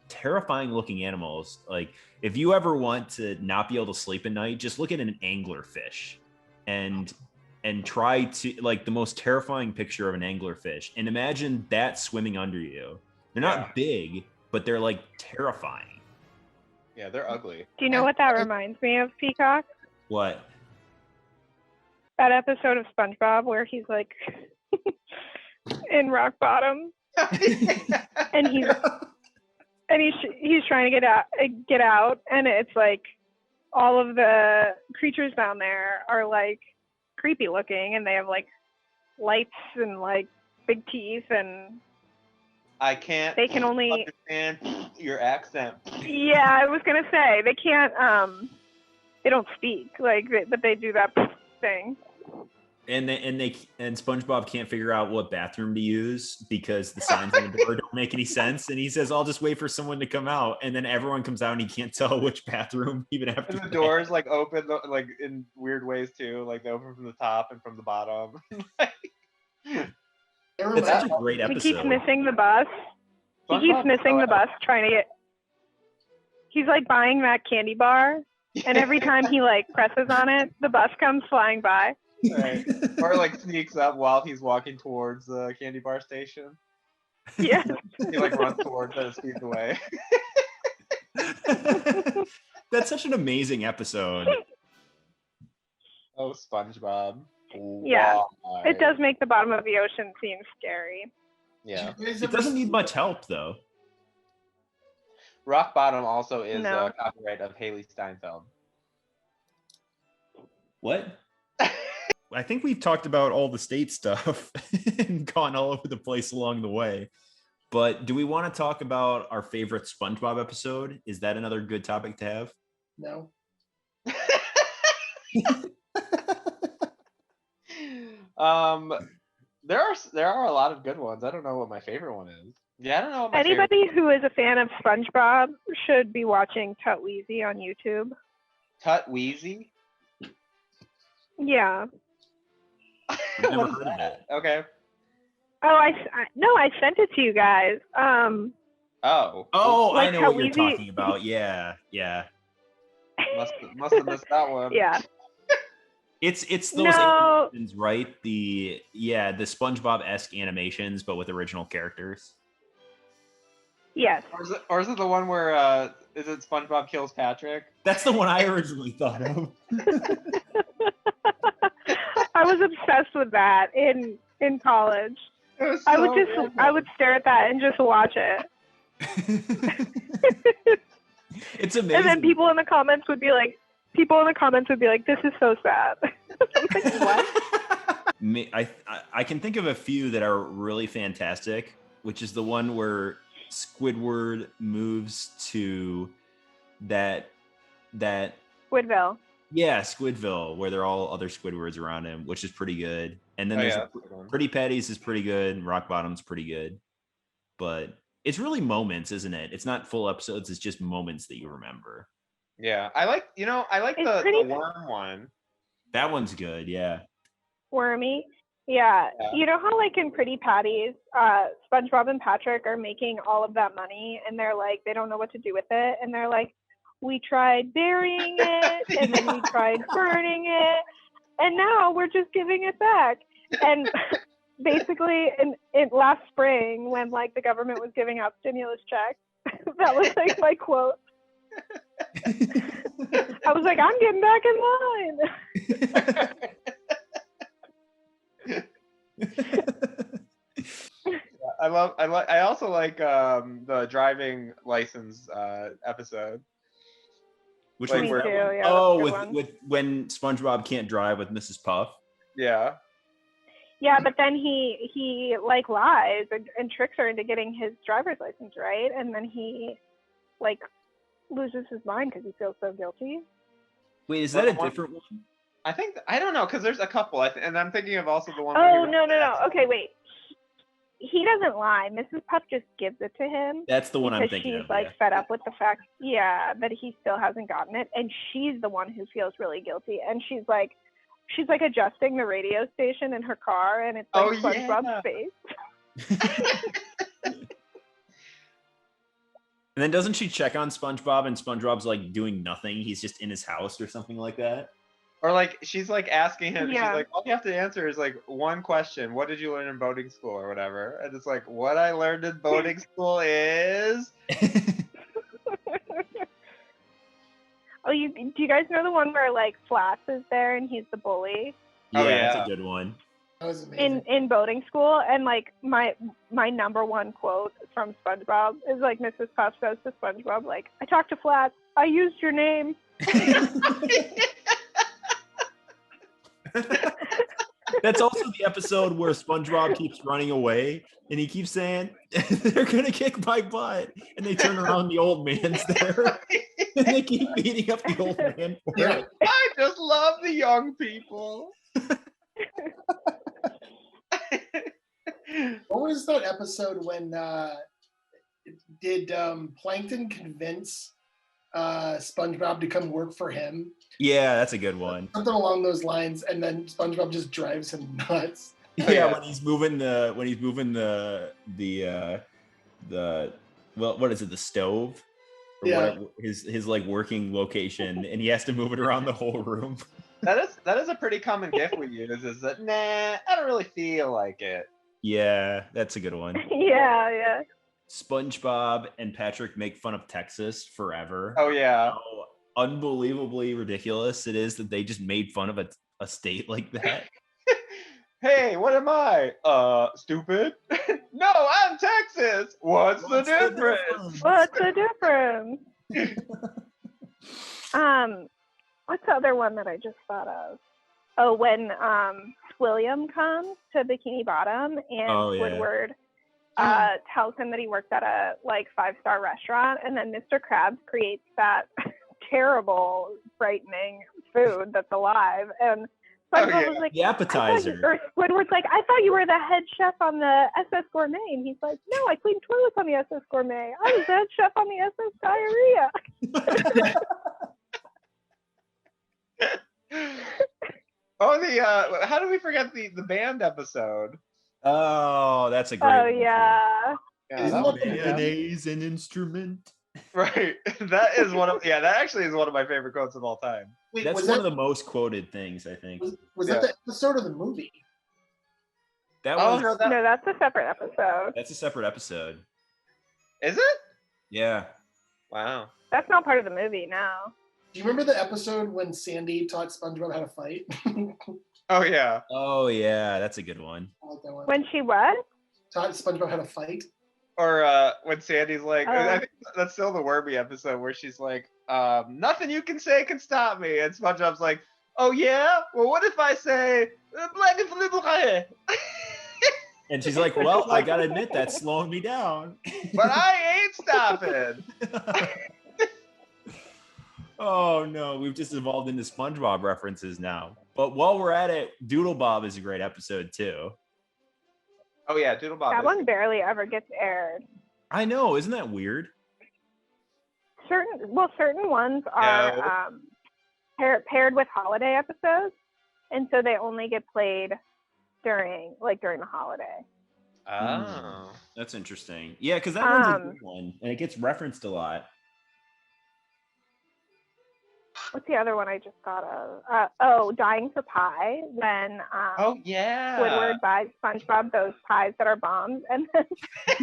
[SPEAKER 1] terrifying looking animals. Like if you ever want to not be able to sleep at night, just look at an anglerfish and try to like the most terrifying picture of an anglerfish and imagine that swimming under you. They're not big, but they're like terrifying.
[SPEAKER 3] Yeah, they're ugly.
[SPEAKER 2] Do you know what that reminds me of, Peacock?
[SPEAKER 1] What?
[SPEAKER 2] That episode of SpongeBob where he's like in rock bottom and he's trying to get out, and it's like all of the creatures down there are like creepy looking, and they have like lights and like big teeth, and they can only
[SPEAKER 3] understand your accent.
[SPEAKER 2] Yeah, I was gonna say they can't. They don't speak but they do that thing.
[SPEAKER 1] And SpongeBob can't figure out what bathroom to use because the signs on the door don't make any sense. And he says, "I'll just wait for someone to come out." And then everyone comes out, and he can't tell which bathroom even after.
[SPEAKER 3] And the doors like open like in weird ways too. Like they open from the top and from the bottom.
[SPEAKER 1] It's such a great episode.
[SPEAKER 2] He keeps missing the bus. Trying to get. He's like buying that candy bar, and every time he like presses on it, the bus comes flying by.
[SPEAKER 3] Right. Or like sneaks up while he's walking towards the candy bar station.
[SPEAKER 2] Yeah.
[SPEAKER 3] He like runs towards it and speeds away.
[SPEAKER 1] That's such an amazing episode.
[SPEAKER 3] Oh, SpongeBob.
[SPEAKER 2] Yeah. Why? It does make the bottom of the ocean seem scary.
[SPEAKER 3] Yeah.
[SPEAKER 1] It doesn't need much help though.
[SPEAKER 3] Rock Bottom also is a copyright of Haley Steinfeld.
[SPEAKER 1] What? I think we've talked about all the state stuff and gone all over the place along the way. But do we want to talk about our favorite SpongeBob episode? Is that another good topic to have?
[SPEAKER 4] No.
[SPEAKER 3] There are a lot of good ones. I don't know what my favorite one is. Yeah, I don't know what my
[SPEAKER 2] Anybody who is a fan of SpongeBob should be watching Tut Weezy on YouTube.
[SPEAKER 3] Tut Weezy?
[SPEAKER 2] Yeah.
[SPEAKER 1] I've never heard of it.
[SPEAKER 3] Okay.
[SPEAKER 2] Oh, I sent it to you guys.
[SPEAKER 3] Oh,
[SPEAKER 1] like I know what you're talking about. Yeah.
[SPEAKER 3] Must have missed that one.
[SPEAKER 2] Yeah.
[SPEAKER 1] It's those animations, right? The SpongeBob-esque animations, but with original characters.
[SPEAKER 2] Yes.
[SPEAKER 3] Or is it the one where is it SpongeBob kills Patrick?
[SPEAKER 1] That's the one I originally thought of.
[SPEAKER 2] I was obsessed with that in college. I would stare at that and just watch it.
[SPEAKER 1] It's amazing.
[SPEAKER 2] And then people in the comments would be like, "This is so sad." Like, what?
[SPEAKER 1] I can think of a few that are really fantastic, which is the one where Squidward moves to that
[SPEAKER 2] Squidville.
[SPEAKER 1] Yeah, Squidville, where they're all other Squidwards around him, which is pretty good. And then there's Pretty Patties is pretty good, and Rock Bottom's pretty good. But it's really moments, isn't it? It's not full episodes, it's just moments that you remember.
[SPEAKER 3] Yeah. I like the worm one.
[SPEAKER 1] That one's good, yeah.
[SPEAKER 2] Wormy. Yeah.
[SPEAKER 3] Yeah.
[SPEAKER 2] You know how like in Pretty Patties, SpongeBob and Patrick are making all of that money and they're like, they don't know what to do with it. And they're like, we tried burying it and then we tried burning it. And now we're just giving it back. And basically in last spring when like the government was giving out stimulus checks, that was like my quote. I was like, I'm getting back in line.
[SPEAKER 3] I also like the driving license episode.
[SPEAKER 1] Which
[SPEAKER 3] Like,
[SPEAKER 1] one?
[SPEAKER 2] Me
[SPEAKER 3] where-
[SPEAKER 2] too, yeah.
[SPEAKER 1] Oh,
[SPEAKER 2] that's a good one.
[SPEAKER 1] with when SpongeBob can't drive with Mrs. Puff.
[SPEAKER 3] Yeah.
[SPEAKER 2] Yeah, but then he like lies and tricks her into getting his driver's license, right? And then he like loses his mind because he feels so guilty.
[SPEAKER 1] Wait, is
[SPEAKER 3] Well,
[SPEAKER 1] that a
[SPEAKER 3] the one-
[SPEAKER 1] different one?
[SPEAKER 3] I don't know, because there's a couple, and I'm thinking of also the one. where he
[SPEAKER 2] Oh
[SPEAKER 3] was-
[SPEAKER 2] no. Okay, wait. He doesn't lie. Mrs. Puff just gives it to him
[SPEAKER 1] That's the one I'm
[SPEAKER 2] because
[SPEAKER 1] thinking
[SPEAKER 2] she's
[SPEAKER 1] of.
[SPEAKER 2] like
[SPEAKER 1] Yeah.
[SPEAKER 2] fed up with the fact, that he still hasn't gotten it, and she's the one who feels really guilty, and she's like adjusting the radio station in her car, and it's like
[SPEAKER 3] Oh,
[SPEAKER 2] SpongeBob's
[SPEAKER 3] yeah.
[SPEAKER 2] face.
[SPEAKER 1] And then doesn't she check on SpongeBob and SpongeBob's like doing nothing? He's just in his house or something like that.
[SPEAKER 3] Or like she's like asking him,
[SPEAKER 2] Yeah.
[SPEAKER 3] she's like, all you have to answer is like one question. What did you learn in boating school or whatever? And it's like, what I learned in boating school is
[SPEAKER 2] Oh, do you guys know the one where like Flats is there and he's the bully
[SPEAKER 1] Yeah,
[SPEAKER 3] Oh,
[SPEAKER 1] that's
[SPEAKER 3] yeah.
[SPEAKER 1] a good one.
[SPEAKER 4] That was amazing.
[SPEAKER 2] in boating school? And like my number one quote from SpongeBob is like Mrs. Puff says to SpongeBob, like, I talked to Flats, I used your name.
[SPEAKER 1] That's also the episode where SpongeBob keeps running away and he keeps saying, they're gonna kick my butt. And they turn around, the old man's there. And they keep beating up the old man for
[SPEAKER 4] Yeah.
[SPEAKER 1] it.
[SPEAKER 3] I just love the young people.
[SPEAKER 4] What was that episode when did Plankton convince SpongeBob to come work for him?
[SPEAKER 1] Yeah, that's a good one.
[SPEAKER 4] Something along those lines, and then SpongeBob just drives him nuts.
[SPEAKER 1] Yeah,
[SPEAKER 3] yeah.
[SPEAKER 1] when he's moving the well, what is it, the stove? Or
[SPEAKER 4] Yeah.
[SPEAKER 1] whatever, his like working location, and he has to move it around the whole room.
[SPEAKER 3] That is a pretty common gift we use, is that nah, I don't really feel like it.
[SPEAKER 1] Yeah, that's a good one.
[SPEAKER 2] Yeah.
[SPEAKER 1] SpongeBob and Patrick make fun of Texas forever.
[SPEAKER 3] Oh yeah.
[SPEAKER 1] How unbelievably ridiculous it is that they just made fun of a state like that.
[SPEAKER 3] Hey, what am I? Stupid? No, I'm Texas. What's the difference?
[SPEAKER 2] What's the difference? What's the other one that I just thought of? Oh, when William comes to Bikini Bottom and
[SPEAKER 1] Oh, yeah.
[SPEAKER 2] Squidward tells him that he works at a like 5-star restaurant, and then Mr. Krabs creates that terrible, frightening food that's alive, and SpongeBob
[SPEAKER 3] yeah.
[SPEAKER 2] was like,
[SPEAKER 1] The appetizer.
[SPEAKER 2] or Squidward's like, I thought you were the head chef on the SS Gourmet. And he's like, no, I cleaned toilets on the SS Gourmet. I was the head chef on the SS Diarrhea.
[SPEAKER 3] Oh, the how do we forget the band episode?
[SPEAKER 1] Oh, that's a great
[SPEAKER 2] Oh,
[SPEAKER 1] one, too.
[SPEAKER 2] yeah.
[SPEAKER 3] Yeah,
[SPEAKER 4] Isn't
[SPEAKER 3] that
[SPEAKER 4] that the
[SPEAKER 3] was-
[SPEAKER 1] Mayonnaise an instrument.
[SPEAKER 3] right. That is that actually is one of my favorite quotes of all time.
[SPEAKER 4] Wait,
[SPEAKER 1] That's
[SPEAKER 4] was
[SPEAKER 1] one
[SPEAKER 4] that,
[SPEAKER 1] of the most quoted things, I think.
[SPEAKER 4] was that the episode of the movie?
[SPEAKER 1] That
[SPEAKER 3] Oh
[SPEAKER 1] was
[SPEAKER 3] no, that
[SPEAKER 2] No, that's a separate episode.
[SPEAKER 1] that's a separate episode.
[SPEAKER 3] is it?
[SPEAKER 1] Yeah.
[SPEAKER 3] Wow.
[SPEAKER 2] That's not part of the movie now.
[SPEAKER 4] Do you remember the episode when Sandy taught SpongeBob how to fight?
[SPEAKER 3] Oh yeah.
[SPEAKER 1] Oh yeah, that's a good one.
[SPEAKER 4] I like that one.
[SPEAKER 2] When she what?
[SPEAKER 4] Taught SpongeBob how to fight.
[SPEAKER 3] Or when Sandy's like,
[SPEAKER 2] Oh.
[SPEAKER 3] I think that's still the Wormy episode where she's like, nothing you can say can stop me, and SpongeBob's like, oh yeah, well what if I say, but
[SPEAKER 1] And she's like, "Well, I gotta admit that's slowing me down."
[SPEAKER 3] I ain't stopping.
[SPEAKER 1] Oh no, we've just evolved into SpongeBob references now. But while we're at it, Doodle Bob is a great episode too.
[SPEAKER 3] Oh yeah, Doodle Bob.
[SPEAKER 2] That
[SPEAKER 3] is-
[SPEAKER 2] one barely ever gets aired.
[SPEAKER 1] I know, isn't that weird?
[SPEAKER 2] Certain ones are paired with holiday episodes, and so they only get played during the holiday.
[SPEAKER 3] Oh.
[SPEAKER 1] That's interesting. Yeah, because that one's a good one, and it gets referenced a lot.
[SPEAKER 2] What's the other one I just thought of? Dying for Pie, when Squidward buys SpongeBob those pies that are bombs, and then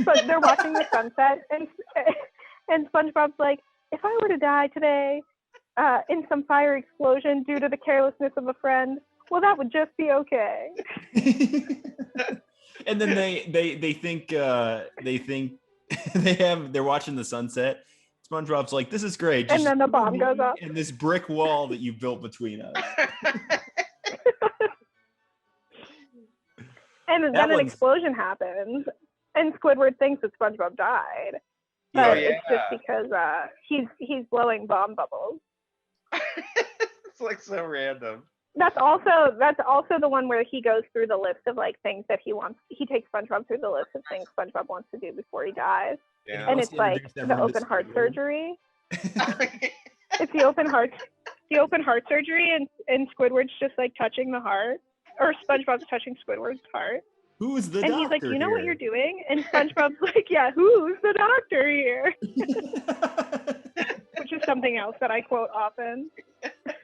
[SPEAKER 2] but they're watching the sunset, and SpongeBob's like, if I were to die today in some fire explosion due to the carelessness of a friend, well, that would just be okay.
[SPEAKER 1] And then they think they're watching the sunset. SpongeBob's like, this is great.
[SPEAKER 2] And then the bomb goes up.
[SPEAKER 1] And this brick wall that you built between us.
[SPEAKER 2] And then an explosion happens, and Squidward thinks that SpongeBob died. But it's just because he's blowing bomb bubbles.
[SPEAKER 3] It's like so random.
[SPEAKER 2] That's also the one where he goes through the list of like things that he wants. He takes SpongeBob through the list of things SpongeBob wants to do before he dies.
[SPEAKER 3] Yeah.
[SPEAKER 2] And it's like the open heart surgery. It's the open heart surgery, and Squidward's just like touching the heart, or SpongeBob's touching Squidward's heart.
[SPEAKER 1] Who's the
[SPEAKER 2] doctor? And he's like, you know what you're doing? And SpongeBob's like, yeah, who's the doctor here? Which is something else that I quote often.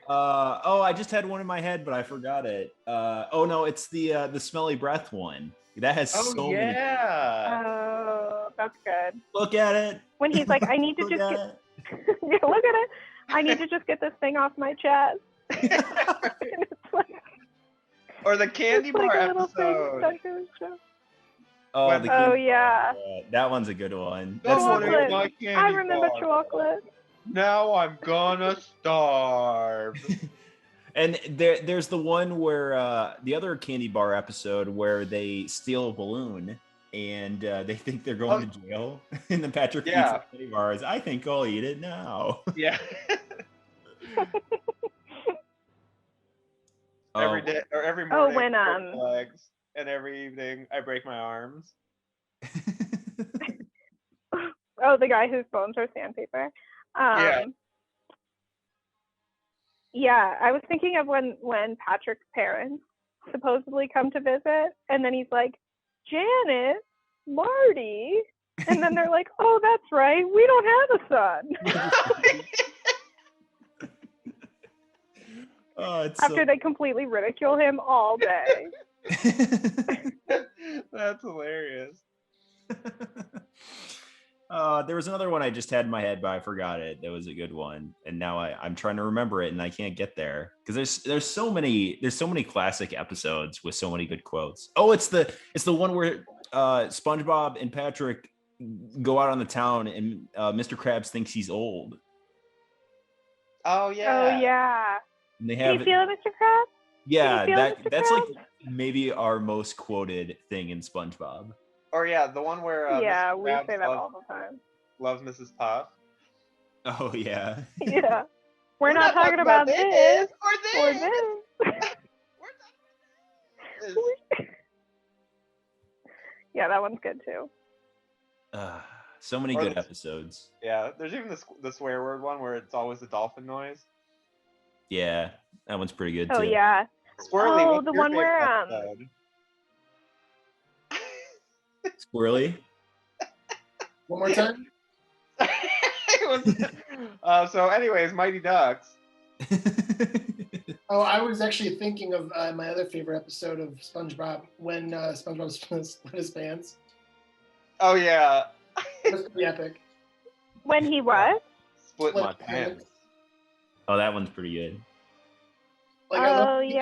[SPEAKER 1] I just had one in my head, but I forgot it. No, it's the smelly breath one. That has so many.
[SPEAKER 2] Oh, that's good.
[SPEAKER 1] Look at it.
[SPEAKER 2] When he's like, I need to just get yeah, look at it. I need to just get this thing off my chest. And it's like,
[SPEAKER 3] or the candy bar episode.
[SPEAKER 2] Yeah.
[SPEAKER 1] That one's a good one.
[SPEAKER 2] That's I remember chocolate.
[SPEAKER 3] Now I'm gonna starve.
[SPEAKER 1] And there's the one where the other candy bar episode where they steal a balloon and they think they're going to jail. And then Patrick eats the candy bars. I think I'll eat it now.
[SPEAKER 3] Yeah. Every day or every morning I break my legs, and every evening I break my arms.
[SPEAKER 2] The guy whose bones are sandpaper. Yeah, I was thinking of when Patrick's parents supposedly come to visit, and then he's like, Janet, Marty, and then they're like, oh, that's right, we don't have a son. After they completely ridicule him all day.
[SPEAKER 3] That's hilarious.
[SPEAKER 1] There was another one I just had in my head, but I forgot it. That was a good one, and now I'm trying to remember it, and I can't get there because there's so many classic episodes with so many good quotes. Oh, it's the one where SpongeBob and Patrick go out on the town, and Mr. Krabs thinks he's old.
[SPEAKER 3] Oh yeah.
[SPEAKER 2] And they have. Can you feel it, Mr. Krabs?
[SPEAKER 1] Yeah, that's like maybe our most quoted thing in SpongeBob.
[SPEAKER 3] Or the one where
[SPEAKER 2] we say that all the time.
[SPEAKER 3] Loves Mrs. Puff.
[SPEAKER 1] Oh yeah.
[SPEAKER 2] Yeah. We're not talking about this or this. Yeah, that one's good too.
[SPEAKER 1] So many good episodes.
[SPEAKER 3] Yeah, there's even the swear word one where it's always the dolphin noise.
[SPEAKER 1] Yeah, that one's pretty good too.
[SPEAKER 2] Oh yeah.
[SPEAKER 3] Squirrely.
[SPEAKER 2] The one where
[SPEAKER 1] Squirrely.
[SPEAKER 4] One more time.
[SPEAKER 3] So anyways, Mighty Ducks.
[SPEAKER 4] I was actually thinking of my other favorite episode of SpongeBob when SpongeBob split his pants.
[SPEAKER 3] Oh yeah.
[SPEAKER 4] That's pretty epic.
[SPEAKER 2] When he what?
[SPEAKER 3] Split my pants.
[SPEAKER 1] Oh, that one's pretty good.
[SPEAKER 4] Like, he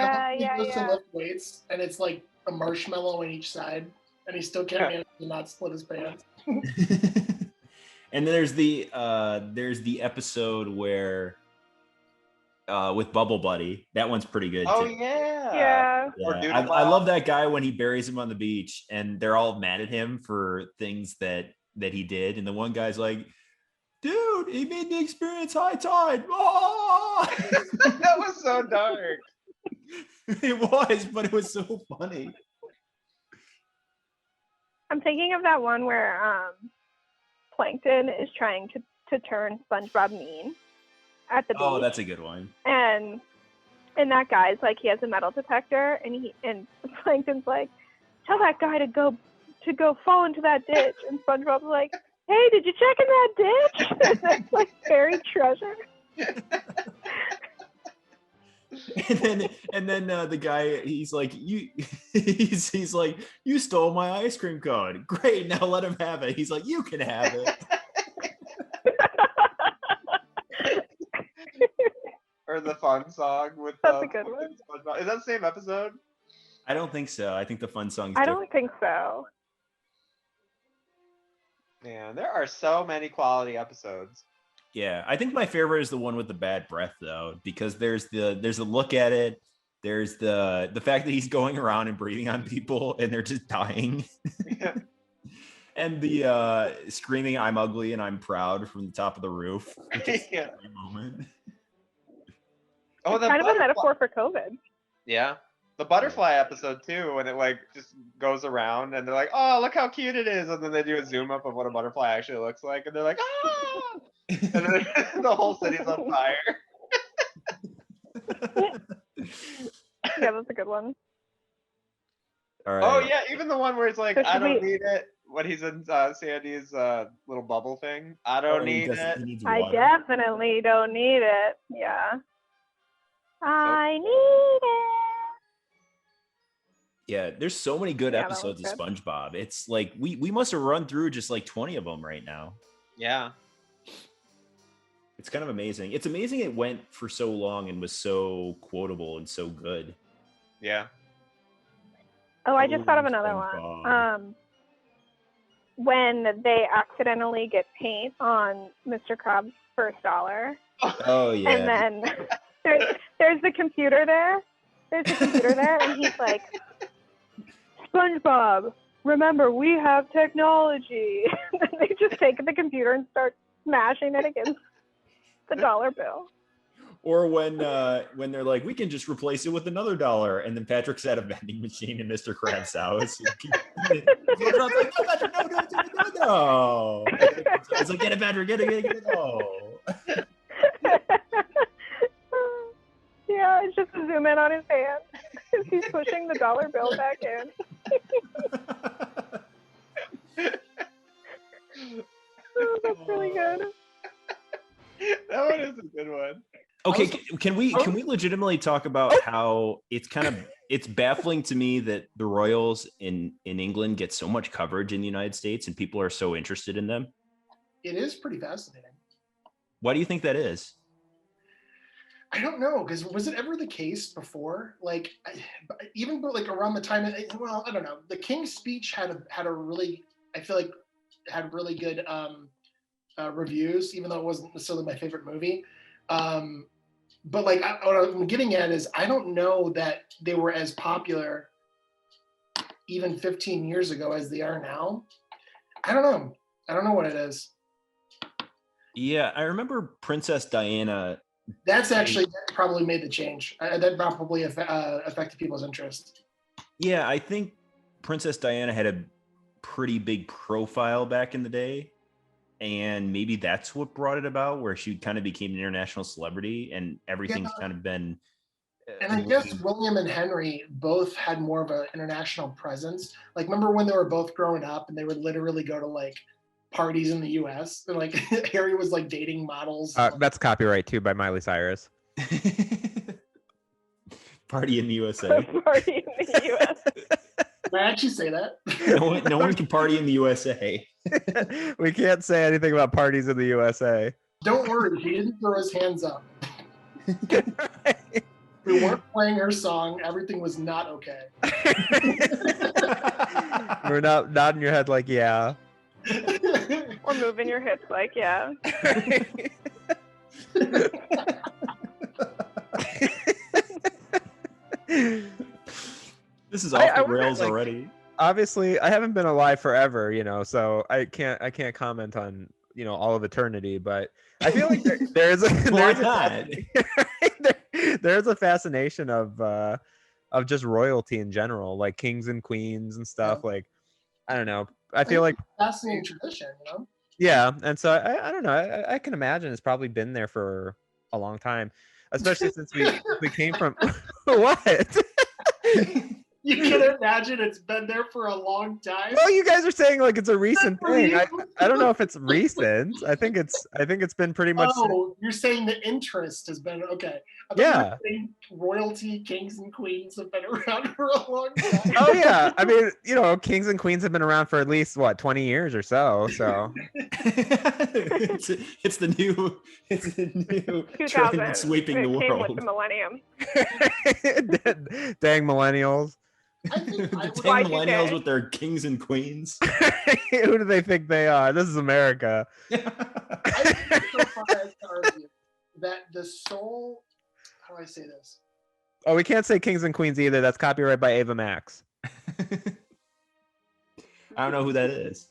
[SPEAKER 4] goes to lift weights, and it's like a marshmallow on each side, and he still can't manage to not split his pants.
[SPEAKER 1] And then there's the episode where with Bubble Buddy. That one's pretty good too.
[SPEAKER 2] Yeah.
[SPEAKER 1] I love that guy when he buries him on the beach, and they're all mad at him for things that he did, and the one guy's like, dude, he made me experience high tide. Oh!
[SPEAKER 3] That was so dark.
[SPEAKER 1] It was, but it was so funny.
[SPEAKER 2] I'm thinking of that one where Plankton is trying to turn SpongeBob mean at the beach.
[SPEAKER 1] Oh, that's a good one.
[SPEAKER 2] And And that guy's like, he has a metal detector, and Plankton's like, tell that guy to go fall into that ditch. And SpongeBob's like, hey, did you check in that ditch? And that's like buried treasure.
[SPEAKER 1] and then the guy, he's like, he's like, you stole my ice cream cone. Great, now let him have it. He's like, you can have it.
[SPEAKER 3] Or the fun song with
[SPEAKER 2] That's a good one.
[SPEAKER 3] SpongeBob. Is that the same episode?
[SPEAKER 1] I don't think so. I think the fun song's
[SPEAKER 2] I
[SPEAKER 1] different.
[SPEAKER 2] don't think so.
[SPEAKER 3] Man, there are so many quality episodes.
[SPEAKER 1] Yeah, I think my favorite is the one with the bad breath, though, because there's a look at it. There's the fact that he's going around and breathing on people and they're just dying.
[SPEAKER 3] Yeah.
[SPEAKER 1] And the screaming, I'm ugly and I'm proud from the top of the roof.
[SPEAKER 3] Yeah.
[SPEAKER 1] Moment.
[SPEAKER 3] Oh,
[SPEAKER 2] It's kind of a metaphor for COVID.
[SPEAKER 3] Yeah. The butterfly episode too, when it like just goes around and they're like, oh, look how cute it is. And then they do a zoom up of what a butterfly actually looks like. And they're like, ah! And then the whole city's on fire.
[SPEAKER 2] Yeah, that's a good one.
[SPEAKER 1] All right.
[SPEAKER 3] Oh yeah, even the one where it's like,
[SPEAKER 2] So
[SPEAKER 3] I don't
[SPEAKER 2] should we-
[SPEAKER 3] need it. When he's in Sandy's little bubble thing. I don't need it.
[SPEAKER 1] He needs
[SPEAKER 2] I
[SPEAKER 1] water.
[SPEAKER 2] definitely don't need it. Yeah. I need it.
[SPEAKER 1] Yeah, there's so many good
[SPEAKER 2] Yeah, that was
[SPEAKER 1] episodes of
[SPEAKER 2] good.
[SPEAKER 1] SpongeBob. It's like we must have run through just like 20 of them right now.
[SPEAKER 3] Yeah.
[SPEAKER 1] It's kind of amazing. It's amazing it went for so long and was so quotable and so good.
[SPEAKER 3] Yeah.
[SPEAKER 2] Oh, I just thought of
[SPEAKER 1] Oh,
[SPEAKER 2] another
[SPEAKER 1] SpongeBob.
[SPEAKER 2] one. When they accidentally get paint on Mr. Krabs' first dollar,
[SPEAKER 1] Oh yeah.
[SPEAKER 2] and then there's the computer there. There's the computer there, and he's like, SpongeBob, remember, we have technology. And they just take the computer and start smashing it against the dollar bill.
[SPEAKER 1] Or when they're like, we can just replace it with another dollar, and then Patrick's at a vending machine in Mr. Krabs' house. It's like, no, Patrick, no. It's like, get it, Patrick, get it. No.
[SPEAKER 2] Yeah, it's just a zoom in on his hand as he's pushing the dollar bill back in. Oh, that's really good.
[SPEAKER 3] That one is a good one.
[SPEAKER 1] Okay, can we legitimately talk about how it's baffling to me that the Royals in England get so much coverage in the United States and people are so interested in them?
[SPEAKER 4] It is pretty fascinating.
[SPEAKER 1] Why do you think that is?
[SPEAKER 4] I don't know, because was it ever the case before? Like, even like around the time, well, I don't know. The King's Speech had a really, I feel like, had really good reviews, even though it wasn't necessarily my favorite movie. But like, what I'm getting at is, I don't know that they were as popular even 15 years ago as they are now. I don't know. I don't know what it is.
[SPEAKER 1] Yeah, I remember Princess Diana.
[SPEAKER 4] That probably made the change. That probably affected people's interest.
[SPEAKER 1] Yeah, I think Princess Diana had a pretty big profile back in the day. And maybe that's what brought it about, where she kind of became an international celebrity and everything's kind of been.
[SPEAKER 4] And I guess William and Henry both had more of an international presence. Like, remember when they were both growing up and they would literally go to like parties in the US? And like Harry was like dating models.
[SPEAKER 3] That's copyright too by Miley Cyrus.
[SPEAKER 1] Party in the USA.
[SPEAKER 2] Party in the US.
[SPEAKER 4] Did I actually say that?
[SPEAKER 1] No one can party in the USA.
[SPEAKER 3] We can't say anything about parties in the USA.
[SPEAKER 4] Don't worry, he didn't throw his hands up. We weren't playing her song. Everything was not okay.
[SPEAKER 3] We're not nodding your head like, yeah.
[SPEAKER 2] Or moving your hips like, yeah.
[SPEAKER 1] This is off the rails already.
[SPEAKER 3] Obviously, I haven't been alive forever, so I can't comment on all of eternity. But I feel like there's a fascination of just royalty in general, like kings and queens and stuff.
[SPEAKER 4] Yeah.
[SPEAKER 3] Like, I don't know. I feel like
[SPEAKER 4] fascinating tradition,
[SPEAKER 3] Yeah, and so I don't know. I can imagine it's probably been there for a long time. especially since we came from what?
[SPEAKER 4] You can imagine it's been there for a long time.
[SPEAKER 3] Well, you guys are saying like it's a recent thing. I don't know if it's recent. I think it's been pretty much.
[SPEAKER 4] Oh, you're saying the interest has been okay. I thought
[SPEAKER 3] Yeah.
[SPEAKER 4] you were saying royalty, kings and queens have been around for a long time.
[SPEAKER 3] Oh yeah, I mean, kings and queens have been around for at least 20 years or so. So
[SPEAKER 1] it's the new
[SPEAKER 2] 2000.
[SPEAKER 1] trend that's sweeping the
[SPEAKER 2] It came with
[SPEAKER 1] world.
[SPEAKER 2] the millennium.
[SPEAKER 3] Dang millennials.
[SPEAKER 4] I think
[SPEAKER 1] The
[SPEAKER 4] I would,
[SPEAKER 1] dang
[SPEAKER 2] Y2K.
[SPEAKER 1] millennials with their kings and queens.
[SPEAKER 3] Who do they think they are? This is America.
[SPEAKER 4] I would go so far as to argue that the soul, how do I say this?
[SPEAKER 3] Oh, we can't say kings and queens either. That's copyright by Ava Max.
[SPEAKER 1] I don't know who that is.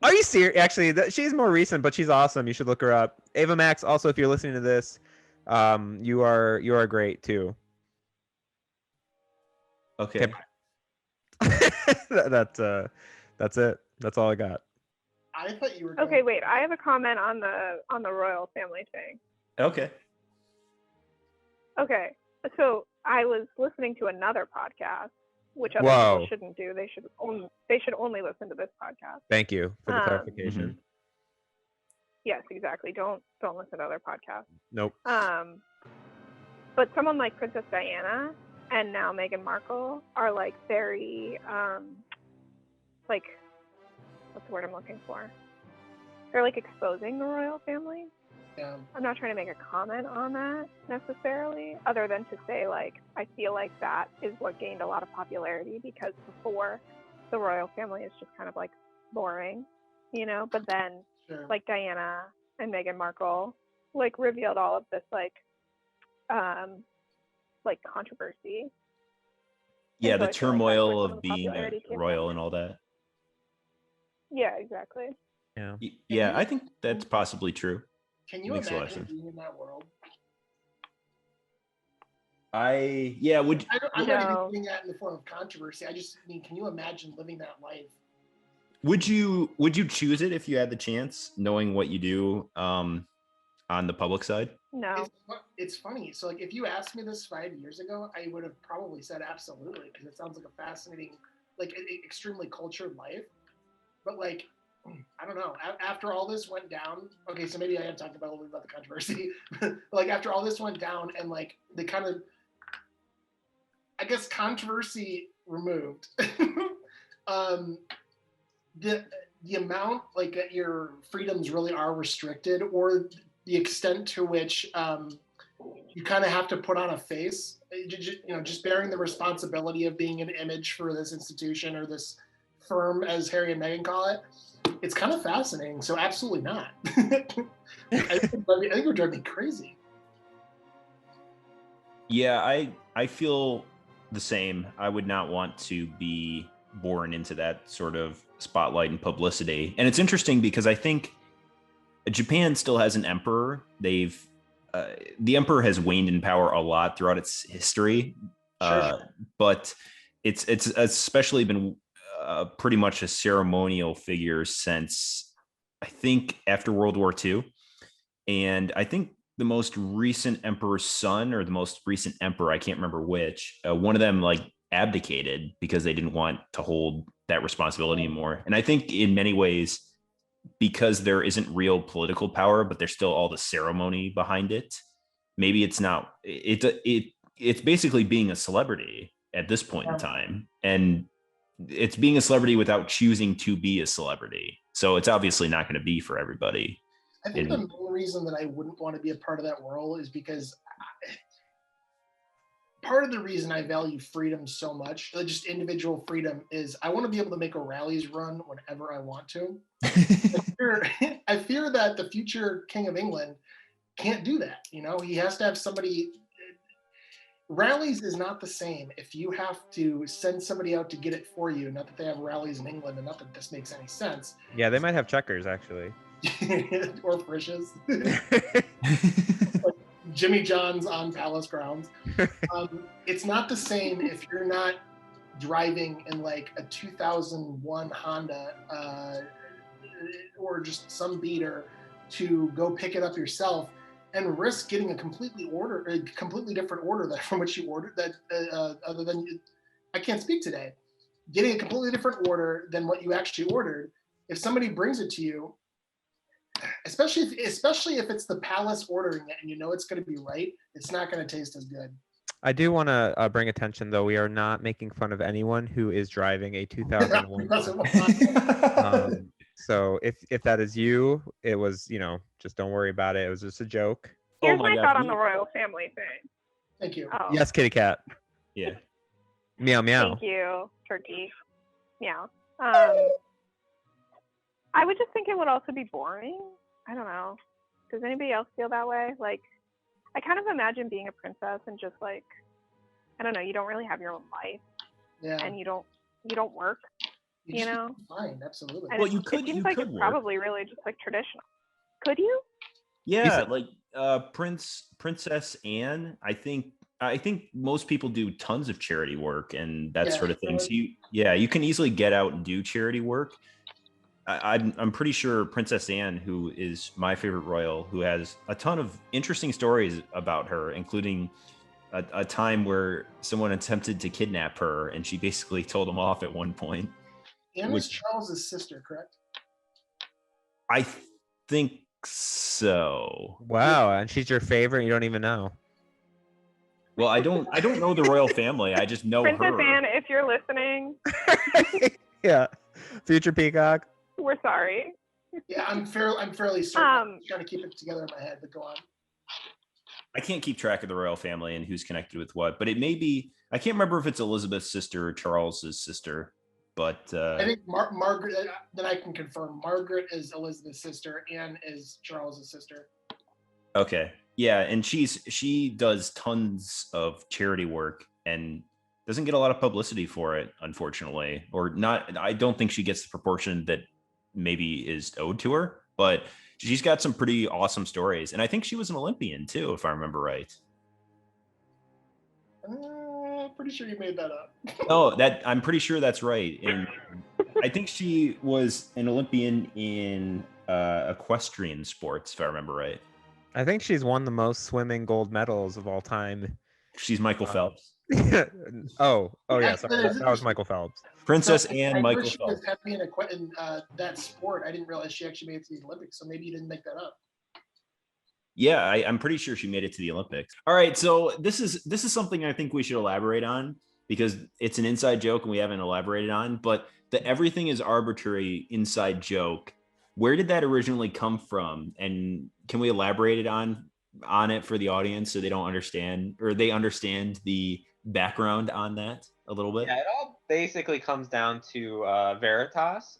[SPEAKER 3] Are you serious? Actually, she's more recent, but she's awesome. You should look her up. Ava Max. Also, if you're listening to this, you are great too.
[SPEAKER 1] Okay.
[SPEAKER 3] That's it. That's all I got.
[SPEAKER 4] I thought you were
[SPEAKER 2] Okay, wait. I have a comment on the royal family thing.
[SPEAKER 1] Okay.
[SPEAKER 2] Okay, so I was listening to another podcast, which other
[SPEAKER 3] Whoa.
[SPEAKER 2] people shouldn't do. They should only listen to this podcast.
[SPEAKER 3] Thank you for the
[SPEAKER 2] Um,
[SPEAKER 3] clarification.
[SPEAKER 2] Yes, exactly. Don't listen to other podcasts.
[SPEAKER 3] Nope.
[SPEAKER 2] But someone like Princess Diana and now Meghan Markle are like very like, what's the word I'm looking for? They're like exposing the royal family.
[SPEAKER 4] Yeah.
[SPEAKER 2] I'm not trying to make a comment on that necessarily, other than to say like I feel like that is what gained a lot of popularity, because before the royal family is just kind of like boring, but then
[SPEAKER 4] Sure.
[SPEAKER 2] like Diana and Meghan Markle like revealed all of this like controversy.
[SPEAKER 1] Yeah,
[SPEAKER 2] And so
[SPEAKER 1] the
[SPEAKER 2] I feel like that's where
[SPEAKER 1] turmoil
[SPEAKER 2] some
[SPEAKER 1] of
[SPEAKER 2] of the
[SPEAKER 1] being
[SPEAKER 2] popularity came
[SPEAKER 1] royal
[SPEAKER 2] from.
[SPEAKER 1] and all that.
[SPEAKER 2] Yeah, exactly.
[SPEAKER 3] Yeah.
[SPEAKER 1] Yeah, I think that's possibly true.
[SPEAKER 4] Can you
[SPEAKER 1] Makes a lot of
[SPEAKER 4] imagine
[SPEAKER 1] sense.
[SPEAKER 4] being in that world?
[SPEAKER 1] Would
[SPEAKER 4] I'm not even
[SPEAKER 2] No.
[SPEAKER 4] putting that in the form of controversy. I just mean, can you imagine living that life?
[SPEAKER 1] would you choose it if you had the chance, knowing what you do on the public side?
[SPEAKER 2] No.
[SPEAKER 4] It's funny. So, like, if you asked me this 5 years ago, I would have probably said absolutely, because it sounds like a fascinating, like, extremely cultured life. But, like, I don't know. After all this went down, okay, so maybe I am talking about a little bit about the controversy. But, like, after all this went down and, like, the kind of, I guess, controversy removed, the amount, like, that your freedoms really are restricted, or the extent to which you kind of have to put on a face, just bearing the responsibility of being an image for this institution or this firm, as Harry and Meghan call it. It's kind of fascinating. So absolutely not. I think it would drive me crazy.
[SPEAKER 1] Yeah, I feel the same. I would not want to be born into that sort of spotlight and publicity. And it's interesting because I think Japan still has an emperor. The emperor has waned in power a lot throughout its history,
[SPEAKER 4] Sure.
[SPEAKER 1] but it's especially been pretty much a ceremonial figure since, I think, after World War II. And I think the most recent emperor's son, or the most recent emperor, I can't remember which, one of them like abdicated because they didn't want to hold that responsibility anymore. And I think in many ways, because there isn't real political power, but there's still all the ceremony behind it, maybe it's not, it's basically being a celebrity at this point in time. And it's being a celebrity without choosing to be a celebrity. So it's obviously not going to be for everybody.
[SPEAKER 4] I think the main reason that I wouldn't want to be a part of that world is because part of the reason I value freedom so much, just individual freedom, is I want to be able to make a rallies run whenever I want to. I fear that the future King of England can't do that. He has to have somebody. Rallies is not the same if you have to send somebody out to get it for you. Not that they have rallies in England, and not that this makes any sense.
[SPEAKER 3] Yeah, they might have checkers actually.
[SPEAKER 4] Or Frisch's. Jimmy John's on Palace grounds. It's not the same if you're not driving in like a 2001 Honda or just some beater to go pick it up yourself. and risk getting a completely different order that from which you ordered that other than I can't speak today, getting a completely different order than what you actually ordered. If somebody brings it to you, especially if it's the palace ordering it and you know it's going to be right, it's not going to taste as good.
[SPEAKER 3] I do want to bring attention, though. We are not making fun of anyone who is driving a 2001. So if that is you, it was, just don't worry about it. It was just a joke.
[SPEAKER 2] Here's my thought on the royal family thing.
[SPEAKER 4] Thank you.
[SPEAKER 2] Oh.
[SPEAKER 3] Yes, kitty cat.
[SPEAKER 1] Yeah.
[SPEAKER 3] Meow meow.
[SPEAKER 2] Thank you, turkey. Meow. I would just think it would also be boring. I don't know. Does anybody else feel that way? Like, I kind of imagine being a princess and just like, I don't know, you don't really have your own life.
[SPEAKER 4] Yeah.
[SPEAKER 2] And you don't work. You know?
[SPEAKER 4] Fine, absolutely.
[SPEAKER 2] And
[SPEAKER 1] Well,
[SPEAKER 2] it seems like it's
[SPEAKER 1] work.
[SPEAKER 2] probably really just like traditional. Could you?
[SPEAKER 1] Yeah, like Princess Anne. I think most people do tons of charity work and that sort of thing. So you can easily get out and do charity work. I'm pretty sure Princess Anne, who is my favorite royal, who has a ton of interesting stories about her, including a time where someone attempted to kidnap her and she basically told them off at one point.
[SPEAKER 4] Anne was Charles's sister, correct?
[SPEAKER 1] I think so.
[SPEAKER 3] Wow, and she's your favorite. You don't even know.
[SPEAKER 1] Well, I don't know the royal family. I just know
[SPEAKER 2] Princess
[SPEAKER 1] her.
[SPEAKER 2] Anne, if you're listening.
[SPEAKER 3] Yeah, future peacock.
[SPEAKER 2] We're sorry.
[SPEAKER 4] Yeah, I'm fairly certain. I'm trying to keep it together in my head, but go on.
[SPEAKER 1] I can't keep track of the royal family and who's connected with what, but it may be. I can't remember if it's Elizabeth's sister or Charles's sister, but I
[SPEAKER 4] think Margaret. Then I can confirm. Margaret is Elizabeth's sister. Anne is Charles's sister.
[SPEAKER 1] Okay, yeah, and she does tons of charity work and doesn't get a lot of publicity for it, unfortunately, or not. I don't think she gets the proportion that maybe is owed to her, but she's got some pretty awesome stories. And I think she was an Olympian too, if I remember right.
[SPEAKER 4] Pretty sure you made that up.
[SPEAKER 1] I'm pretty sure that's right. And I think she was an Olympian in equestrian sports, if I remember right.
[SPEAKER 3] I think she's won the most swimming gold medals of all time.
[SPEAKER 1] She's Michael Phelps.
[SPEAKER 3] Oh yeah, sorry. That was Michael Phelps.
[SPEAKER 1] Princess Anne Michael Phelps.
[SPEAKER 4] She was happy in that sport. I didn't realize she actually made it to the Olympics, so maybe you didn't make that up.
[SPEAKER 1] Yeah, I'm pretty sure she made it to the Olympics. All right, so this is something I think we should elaborate on because it's an inside joke and we haven't elaborated on, but the everything is arbitrary inside joke. Where did that originally come from? And can we elaborate on it for the audience so they don't understand, or they understand the background on that a little bit?
[SPEAKER 5] Yeah, it all basically comes down to Veritas.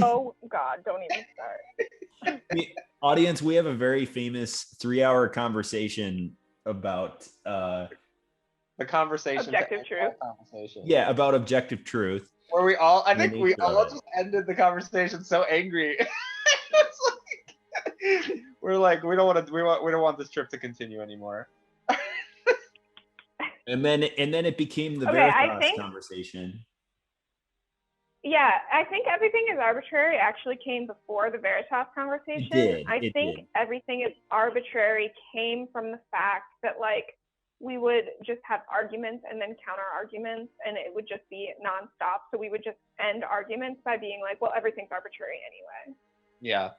[SPEAKER 2] Oh God, don't even start.
[SPEAKER 1] Audience, we have a very famous 3-hour conversation about
[SPEAKER 5] the conversation.
[SPEAKER 2] Objective truth.
[SPEAKER 5] Conversation.
[SPEAKER 1] Yeah, about objective truth.
[SPEAKER 5] Where we all just ended the conversation so angry. We're like, we don't want this trip to continue anymore.
[SPEAKER 1] and then it became the Veritas conversation.
[SPEAKER 2] Yeah, I think everything is arbitrary actually came before the Veritas conversation. I think everything is arbitrary came from the fact that like we would just have arguments and then counter arguments and it would just be nonstop. So we would just end arguments by being like, well, everything's arbitrary anyway.
[SPEAKER 5] Yeah.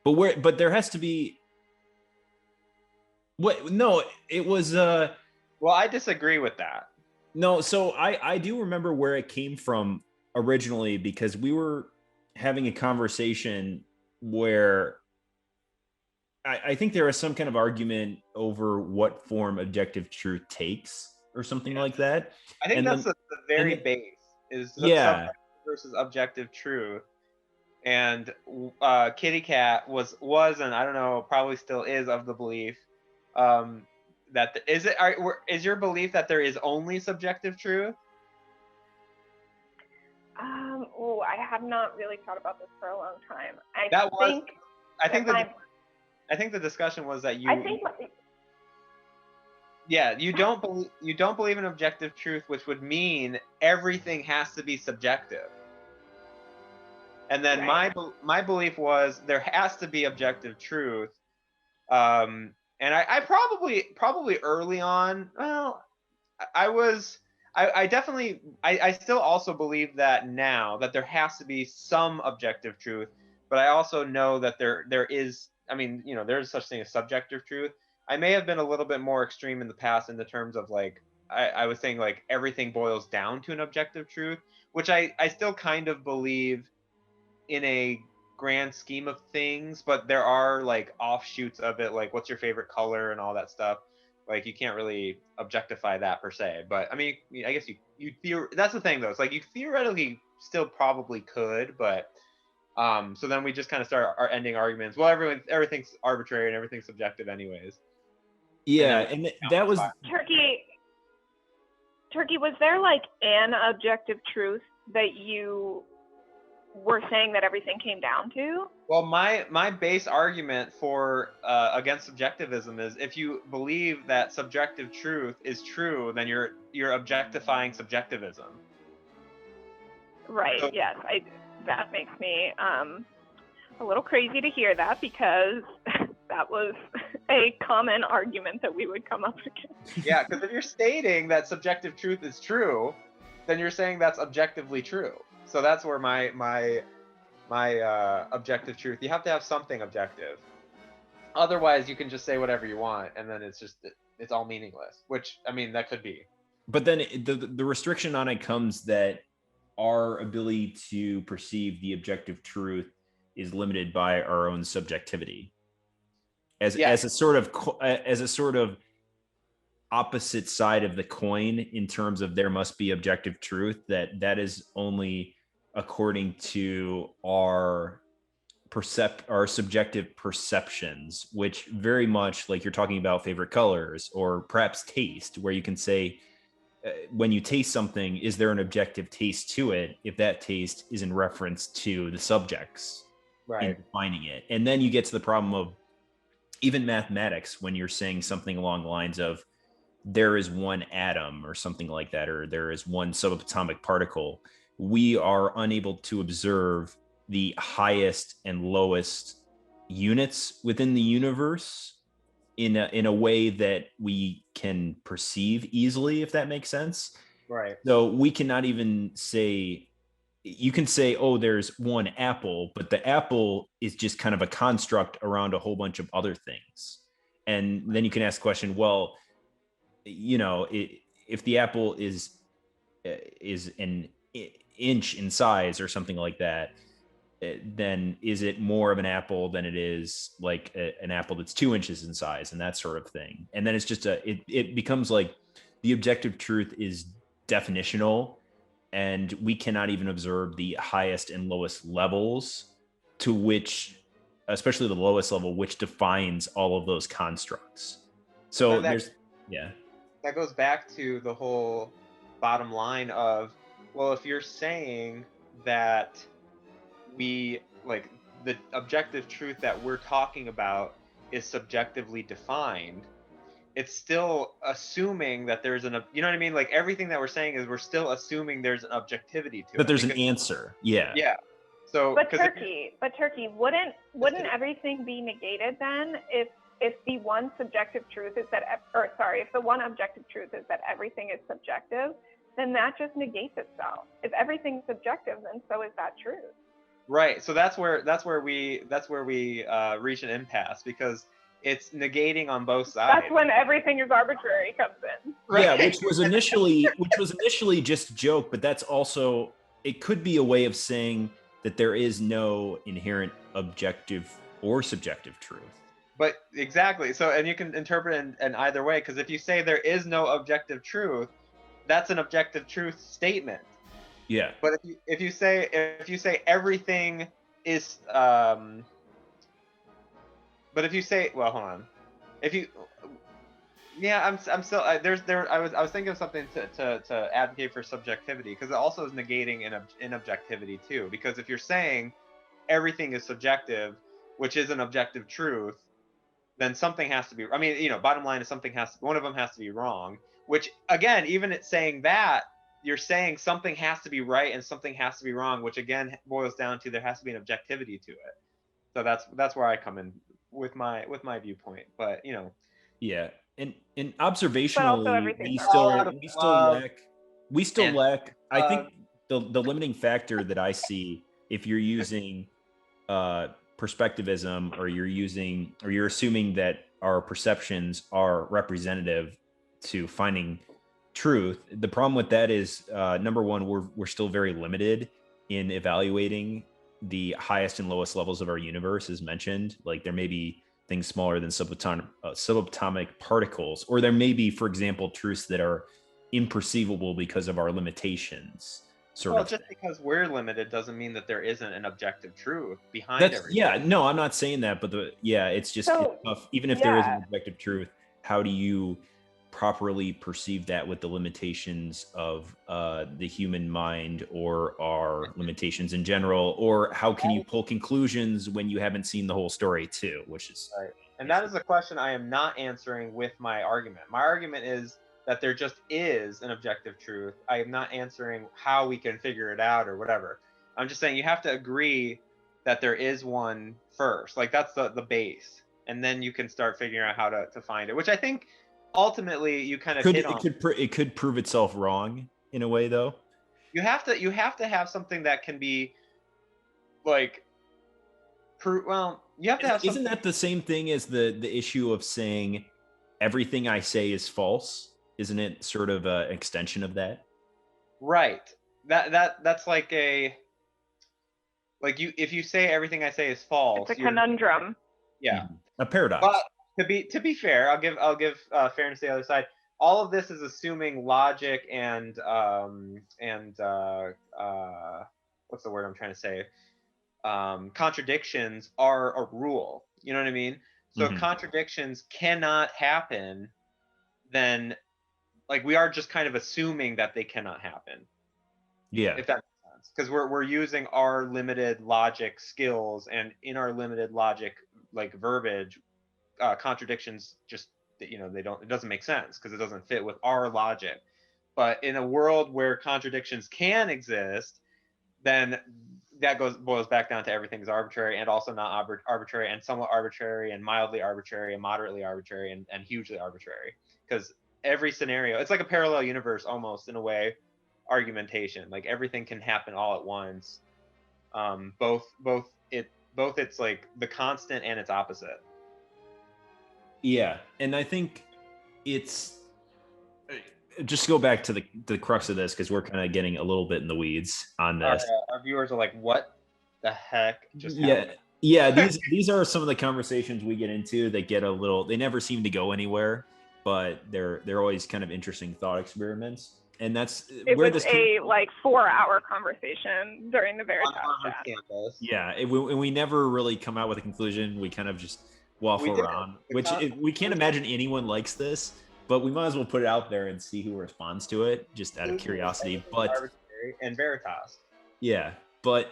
[SPEAKER 1] But there has to be what? No, it was
[SPEAKER 5] well, I disagree with that.
[SPEAKER 1] No, so I do remember where it came from originally because we were having a conversation where I think there was some kind of argument over what form objective truth takes or something like that.
[SPEAKER 5] I think that's the very base is subjective versus objective truth. And Kitty Cat was and I don't know, probably still is of the belief that is your belief that there is only subjective truth?
[SPEAKER 2] I have not really thought about this for a long time.
[SPEAKER 5] I think the discussion was that you.
[SPEAKER 2] I think.
[SPEAKER 5] Yeah, you don't believe in objective truth, which would mean everything has to be subjective. And then my belief was there has to be objective truth. And I probably early on, well, I definitely, I still also believe that now, that there has to be some objective truth, but I also know that there is, I mean, there's such thing as subjective truth. I may have been a little bit more extreme in the past in the terms of like, I was saying like everything boils down to an objective truth, which I still kind of believe in a grand scheme of things, but there are like offshoots of it, like what's your favorite color and all that stuff. Like you can't really objectify that per se, but I mean, I guess that's the thing though. It's like you theoretically still probably could, but so then we just kind of start our ending arguments. Well, everything's arbitrary and everything's subjective anyways.
[SPEAKER 1] Yeah, and that was
[SPEAKER 2] Turkey, was there like an objective truth that you were saying that everything came down to?
[SPEAKER 5] Well, my base argument for against subjectivism is if you believe that subjective truth is true, then you're objectifying subjectivism.
[SPEAKER 2] Right. So, yes. That makes me a little crazy to hear that, because that was a common argument that we would come up against.
[SPEAKER 5] Yeah, because if you're stating that subjective truth is true, then you're saying that's objectively true. So that's where my objective truth. You have to have something objective. Otherwise, you can just say whatever you want, and then it's all meaningless. Which, I mean, that could be.
[SPEAKER 1] But then the restriction on it comes that our ability to perceive the objective truth is limited by our own subjectivity. As a sort of opposite side of the coin, in terms of there must be objective truth, that is only according to our subjective perceptions, which very much, like you're talking about favorite colors or perhaps taste, where you can say, when you taste something, is there an objective taste to it if that taste is in reference to the subjects in defining it? And then you get to the problem of even mathematics, when you're saying something along the lines of there is one atom or something like that, or there is one subatomic particle, we are unable to observe the highest and lowest units within the universe in a way that we can perceive easily, if that makes sense.
[SPEAKER 5] Right.
[SPEAKER 1] So we cannot even say, you can say, oh, there's one apple, but the apple is just kind of a construct around a whole bunch of other things. And then you can ask the question, well, if the apple is an inch in size or something like that, then is it more of an apple than it is like an apple that's 2 inches in size, and that sort of thing? And then it's just it becomes like the objective truth is definitional, and we cannot even observe the highest and lowest levels, to which, especially the lowest level, which defines all of those constructs. So
[SPEAKER 5] that goes back to the whole bottom line of, well, if you're saying that we, like, the objective truth that we're talking about is subjectively defined, it's still assuming that there's you know what I mean? Like, everything that we're saying is we're still assuming there's an objectivity to it.
[SPEAKER 1] But there's an answer. Yeah.
[SPEAKER 5] Yeah. So,
[SPEAKER 2] but Turkey, wouldn't everything be negated then if the one subjective truth is that, if the one objective truth is that everything is subjective, then that just negates itself. If everything's subjective, then so is that truth.
[SPEAKER 5] Right. So that's where we reach an impasse, because it's negating on both sides.
[SPEAKER 2] That's when everything is arbitrary comes in.
[SPEAKER 1] Right. Yeah, which was initially just a joke, but that's also, it could be a way of saying that there is no inherent objective or subjective truth.
[SPEAKER 5] But exactly. So, and you can interpret in either way, because if you say there is no objective truth, that's an objective truth statement.
[SPEAKER 1] Yeah.
[SPEAKER 5] But if you say everything is but if you say, well, hold on. I'm still I was thinking of something to advocate for subjectivity, because it also is negating in objectivity too. Because if you're saying everything is subjective, which is an objective truth, then something has to be, bottom line is one of them has to be wrong. Which, again, even it's saying that, you're saying something has to be right and something has to be wrong, which again boils down to there has to be an objectivity to it. So that's where I come in with my viewpoint. But
[SPEAKER 1] Yeah, and
[SPEAKER 2] But also
[SPEAKER 1] observationally,
[SPEAKER 2] everything's
[SPEAKER 1] we still lack. I
[SPEAKER 5] uh,
[SPEAKER 1] think the limiting factor that I see, if you're using perspectivism, or you're assuming that our perceptions are representative to finding truth, the problem with that is, number one, we're still very limited in evaluating the highest and lowest levels of our universe, as mentioned. Like, there may be things smaller than subatomic particles, or there may be, for example, truths that are imperceivable because of our limitations.
[SPEAKER 5] Just because we're limited doesn't mean that there isn't an objective truth behind everything.
[SPEAKER 1] Yeah, no, I'm not saying that, but it's just it's tough. Even if there is an objective truth, how do you properly perceive that with the limitations of the human mind, or our limitations in general? Or how can you pull conclusions when you haven't seen the whole story too? Which is
[SPEAKER 5] right. And that is a question I am not answering with my argument. My argument is that there just is an objective truth. I am not answering how we can figure it out or whatever. I'm just saying you have to agree that there is one first. Like, that's the base. And then you can start figuring out how to find it, which I think ultimately you kind of hit on.
[SPEAKER 1] It could prove itself wrong in a way, though.
[SPEAKER 5] You have to have something that can be like you have to have something.
[SPEAKER 1] Isn't that the same thing as the issue of saying everything I say is false? Isn't it sort of an extension of that?
[SPEAKER 5] Right. That's like if you say everything I say is false,
[SPEAKER 2] it's a conundrum.
[SPEAKER 5] Yeah.
[SPEAKER 1] A paradox.
[SPEAKER 5] But to be fair, I'll give fairness to the other side. All of this is assuming logic and what's the word I'm trying to say? Contradictions are a rule. You know what I mean? So if contradictions cannot happen, then like we are just kind of assuming that they cannot happen.
[SPEAKER 1] Yeah.
[SPEAKER 5] If that makes sense. Because we're using our limited logic skills, and in our limited logic like verbiage, contradictions just it doesn't make sense because it doesn't fit with our logic. But in a world where contradictions can exist, then that boils back down to everything is arbitrary, and also not arbitrary, and somewhat arbitrary, and mildly arbitrary, and moderately arbitrary, and hugely arbitrary. Because every scenario, it's like a parallel universe almost, in a way, argumentation. Like, everything can happen all at once. Both it's like the constant and its opposite.
[SPEAKER 1] Yeah, and I think it's just go back to the crux of this, because we're kind of getting a little bit in the weeds on this.
[SPEAKER 5] Our viewers are like, "What the heck just
[SPEAKER 1] happened?" Yeah. These are some of the conversations we get into that get a little. They never seem to go anywhere, but they're always kind of interesting thought experiments. And that's
[SPEAKER 2] where this a 4-hour conversation during the Veritas
[SPEAKER 5] campus.
[SPEAKER 1] Yeah, and we never really come out with a conclusion. We kind of just waffle around, which we can't imagine anyone likes this, but we might as well put it out there and see who responds to it, just out of curiosity. But
[SPEAKER 5] arbitrary and Veritas.
[SPEAKER 1] Yeah, but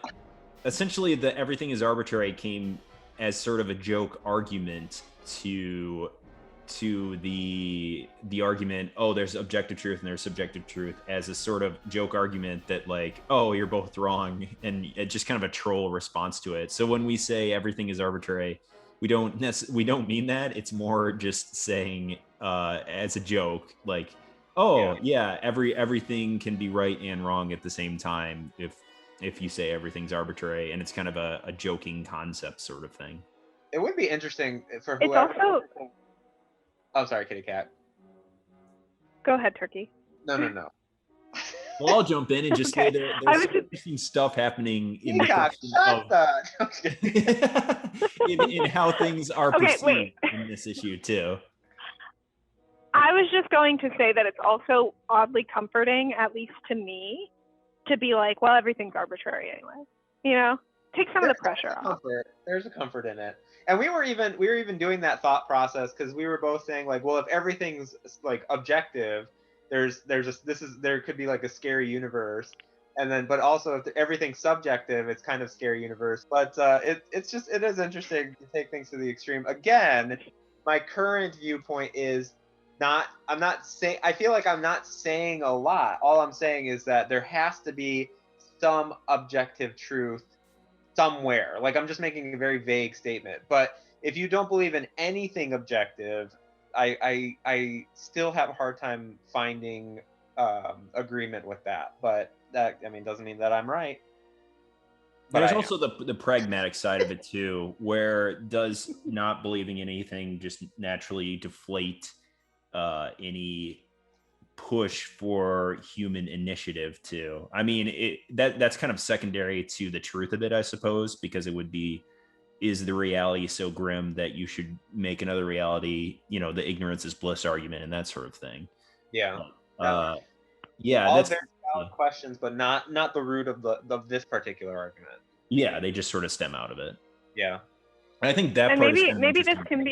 [SPEAKER 1] essentially, the everything is arbitrary came as sort of a joke argument to the argument, oh, there's objective truth and there's subjective truth, as a sort of joke argument that, like, oh, you're both wrong, and it's just kind of a troll response to it. So when we say everything is arbitrary, we don't mean that. It's more just saying as a joke, like, oh yeah, everything can be right and wrong at the same time if you say everything's arbitrary, and it's kind of a joking concept sort of thing.
[SPEAKER 5] It would be interesting for whoever. It's also. Oh, sorry, Kitty Cat.
[SPEAKER 2] Go ahead, Turkey.
[SPEAKER 5] No.
[SPEAKER 1] Well, I'll jump in and just say there's some interesting stuff happening in the question of in how things are perceived in this issue too.
[SPEAKER 2] I was just going to say that it's also oddly comforting, at least to me, to be like, well, everything's arbitrary anyway. You know, take some of the pressure off.
[SPEAKER 5] There's a comfort in it. And we were even doing that thought process because we were both saying, like, well, if everything's like objective, there could be like a scary universe, and then but also if everything's subjective, it's kind of scary universe. But it is interesting to take things to the extreme. Again, my current viewpoint is I feel like I'm not saying a lot. All I'm saying is that there has to be some objective truth somewhere. Like, I'm just making a very vague statement. But if you don't believe in anything objective, I still have a hard time finding agreement with that. But that, I mean, doesn't mean that I'm right.
[SPEAKER 1] There's also the pragmatic side of it too, where does not believing in anything just naturally deflate any push for human initiative too? I mean, that's kind of secondary to the truth of it, I suppose, because it would be, is the reality so grim that you should make another reality, the ignorance is bliss argument and that sort of thing.
[SPEAKER 5] Yeah.
[SPEAKER 1] Yeah,
[SPEAKER 5] all
[SPEAKER 1] that's
[SPEAKER 5] very valid questions, but not the root of this particular argument.
[SPEAKER 1] Yeah, they just sort of stem out of it.
[SPEAKER 5] Yeah.
[SPEAKER 1] And I think that
[SPEAKER 2] and
[SPEAKER 1] part
[SPEAKER 2] maybe this can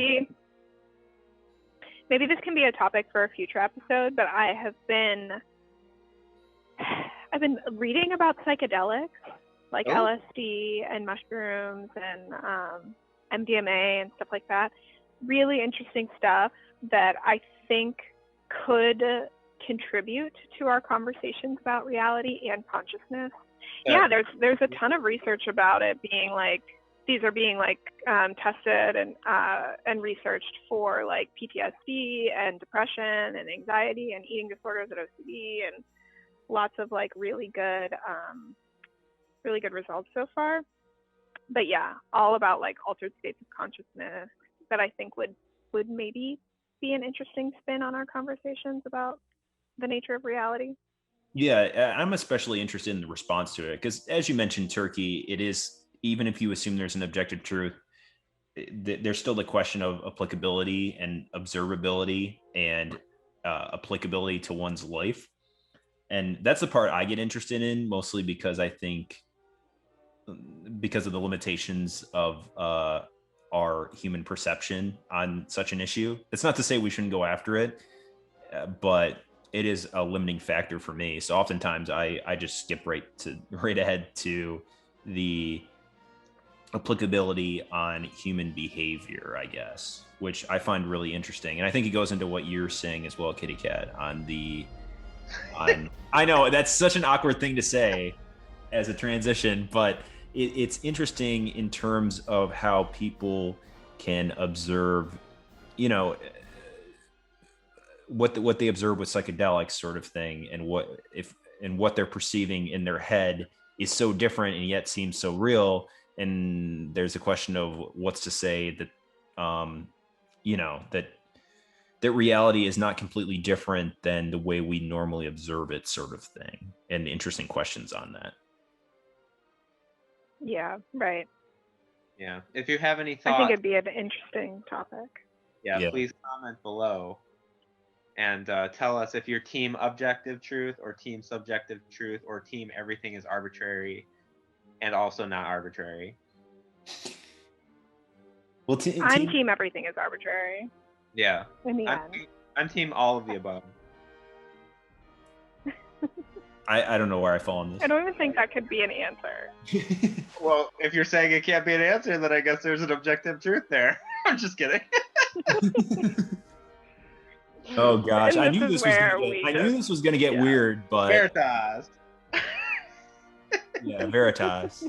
[SPEAKER 2] be a topic for a future episode, but I've been reading about psychedelics like LSD and mushrooms and MDMA and stuff like that. Really interesting stuff that I think could contribute to our conversations about reality and consciousness. Yeah, there's a ton of research about it being like, these are being like tested and researched for like PTSD and depression and anxiety and eating disorders and OCD, and lots of like really good results so far. But yeah, all about like altered states of consciousness that I think would maybe be an interesting spin on our conversations about the nature of reality.
[SPEAKER 1] Yeah, I'm especially interested in the response to it because, as you mentioned, Turkey, it is, even if you assume there's an objective truth, there's still the question of applicability and observability and applicability to one's life. And that's the part I get interested in, mostly because I think because of the limitations of our human perception on such an issue. It's not to say we shouldn't go after it, but it is a limiting factor for me. So oftentimes I just skip right ahead to the applicability on human behavior, I guess, which I find really interesting. And I think it goes into what you're saying as well, Kitty Cat, I know that's such an awkward thing to say as a transition, but it's interesting in terms of how people can observe, what they observe with psychedelics sort of thing, and what they're perceiving in their head is so different and yet seems so real. And there's a question of what's to say that, that reality is not completely different than the way we normally observe it, sort of thing. And interesting questions on that.
[SPEAKER 2] Yeah, right.
[SPEAKER 5] Yeah. If you have any thoughts,
[SPEAKER 2] I think it'd be an interesting topic.
[SPEAKER 5] Yeah. Please comment below and tell us if you're team objective truth or team subjective truth or team everything is arbitrary and also not arbitrary.
[SPEAKER 2] Well, I'm team everything is arbitrary.
[SPEAKER 5] Yeah.
[SPEAKER 2] In the end.
[SPEAKER 5] I'm team all of the above.
[SPEAKER 1] I don't know where I fall on this.
[SPEAKER 2] I don't even think that could be an answer.
[SPEAKER 5] Well, if you're saying it can't be an answer, then I guess there's an objective truth there. I'm just kidding.
[SPEAKER 1] Oh gosh, I knew this was going to get weird, but
[SPEAKER 5] Veritas.
[SPEAKER 1] Yeah, Veritas.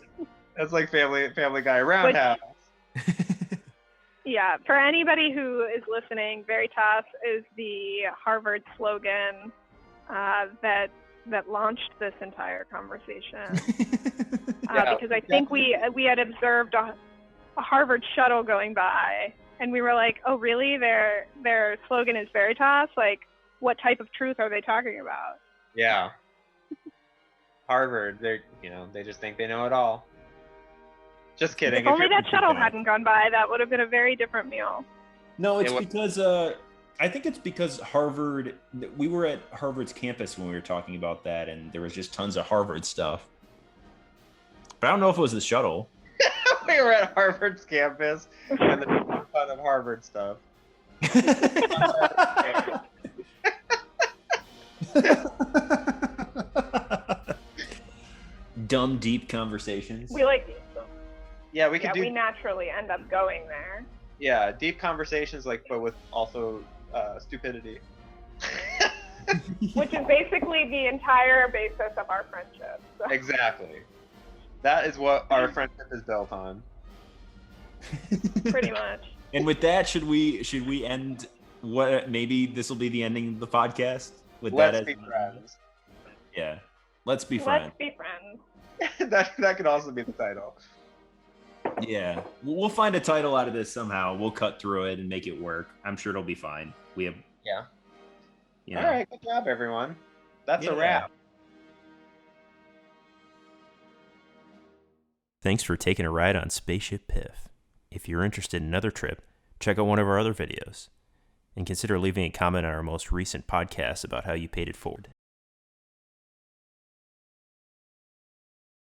[SPEAKER 5] That's like Family Guy Roundhouse.
[SPEAKER 2] Yeah, for anybody who is listening, Veritas is the Harvard slogan that launched this entire conversation. Because I think we had observed a Harvard shuttle going by, and we were like, oh really, their slogan is Veritas? Like, what type of truth are they talking about?
[SPEAKER 5] Yeah. Harvard, they just think they know it all. Just kidding.
[SPEAKER 2] If only that shuttle hadn't gone by, that would have been a very different meal.
[SPEAKER 1] No, it's because I think it's because Harvard, we were at Harvard's campus when we were talking about that, and there was just tons of Harvard stuff. But I don't know if it was the shuttle.
[SPEAKER 5] We were at Harvard's campus, and there was a ton of Harvard stuff.
[SPEAKER 1] Dumb, deep conversations.
[SPEAKER 2] We like these.
[SPEAKER 5] Yeah, we could do.
[SPEAKER 2] We naturally end up going there.
[SPEAKER 5] Yeah, deep conversations, but with also stupidity.
[SPEAKER 2] Which is basically the entire basis of our friendship. So.
[SPEAKER 5] Exactly. That is what our friendship is built on.
[SPEAKER 2] Pretty much.
[SPEAKER 1] And with that, should we end? What maybe this will be the ending of the podcast. With
[SPEAKER 5] Let's be friends.
[SPEAKER 1] Yeah, let's be friends.
[SPEAKER 2] Let's be friends.
[SPEAKER 5] that could also be the title.
[SPEAKER 1] Yeah, we'll find a title out of this somehow. We'll cut through it and make it work. I'm sure it'll be fine. We have.
[SPEAKER 5] Yeah.
[SPEAKER 1] You know.
[SPEAKER 5] All right, good job, everyone. That's a wrap.
[SPEAKER 1] Thanks for taking a ride on Spaceship Piff. If you're interested in another trip, check out one of our other videos. And consider leaving a comment on our most recent podcast about how you paid it forward.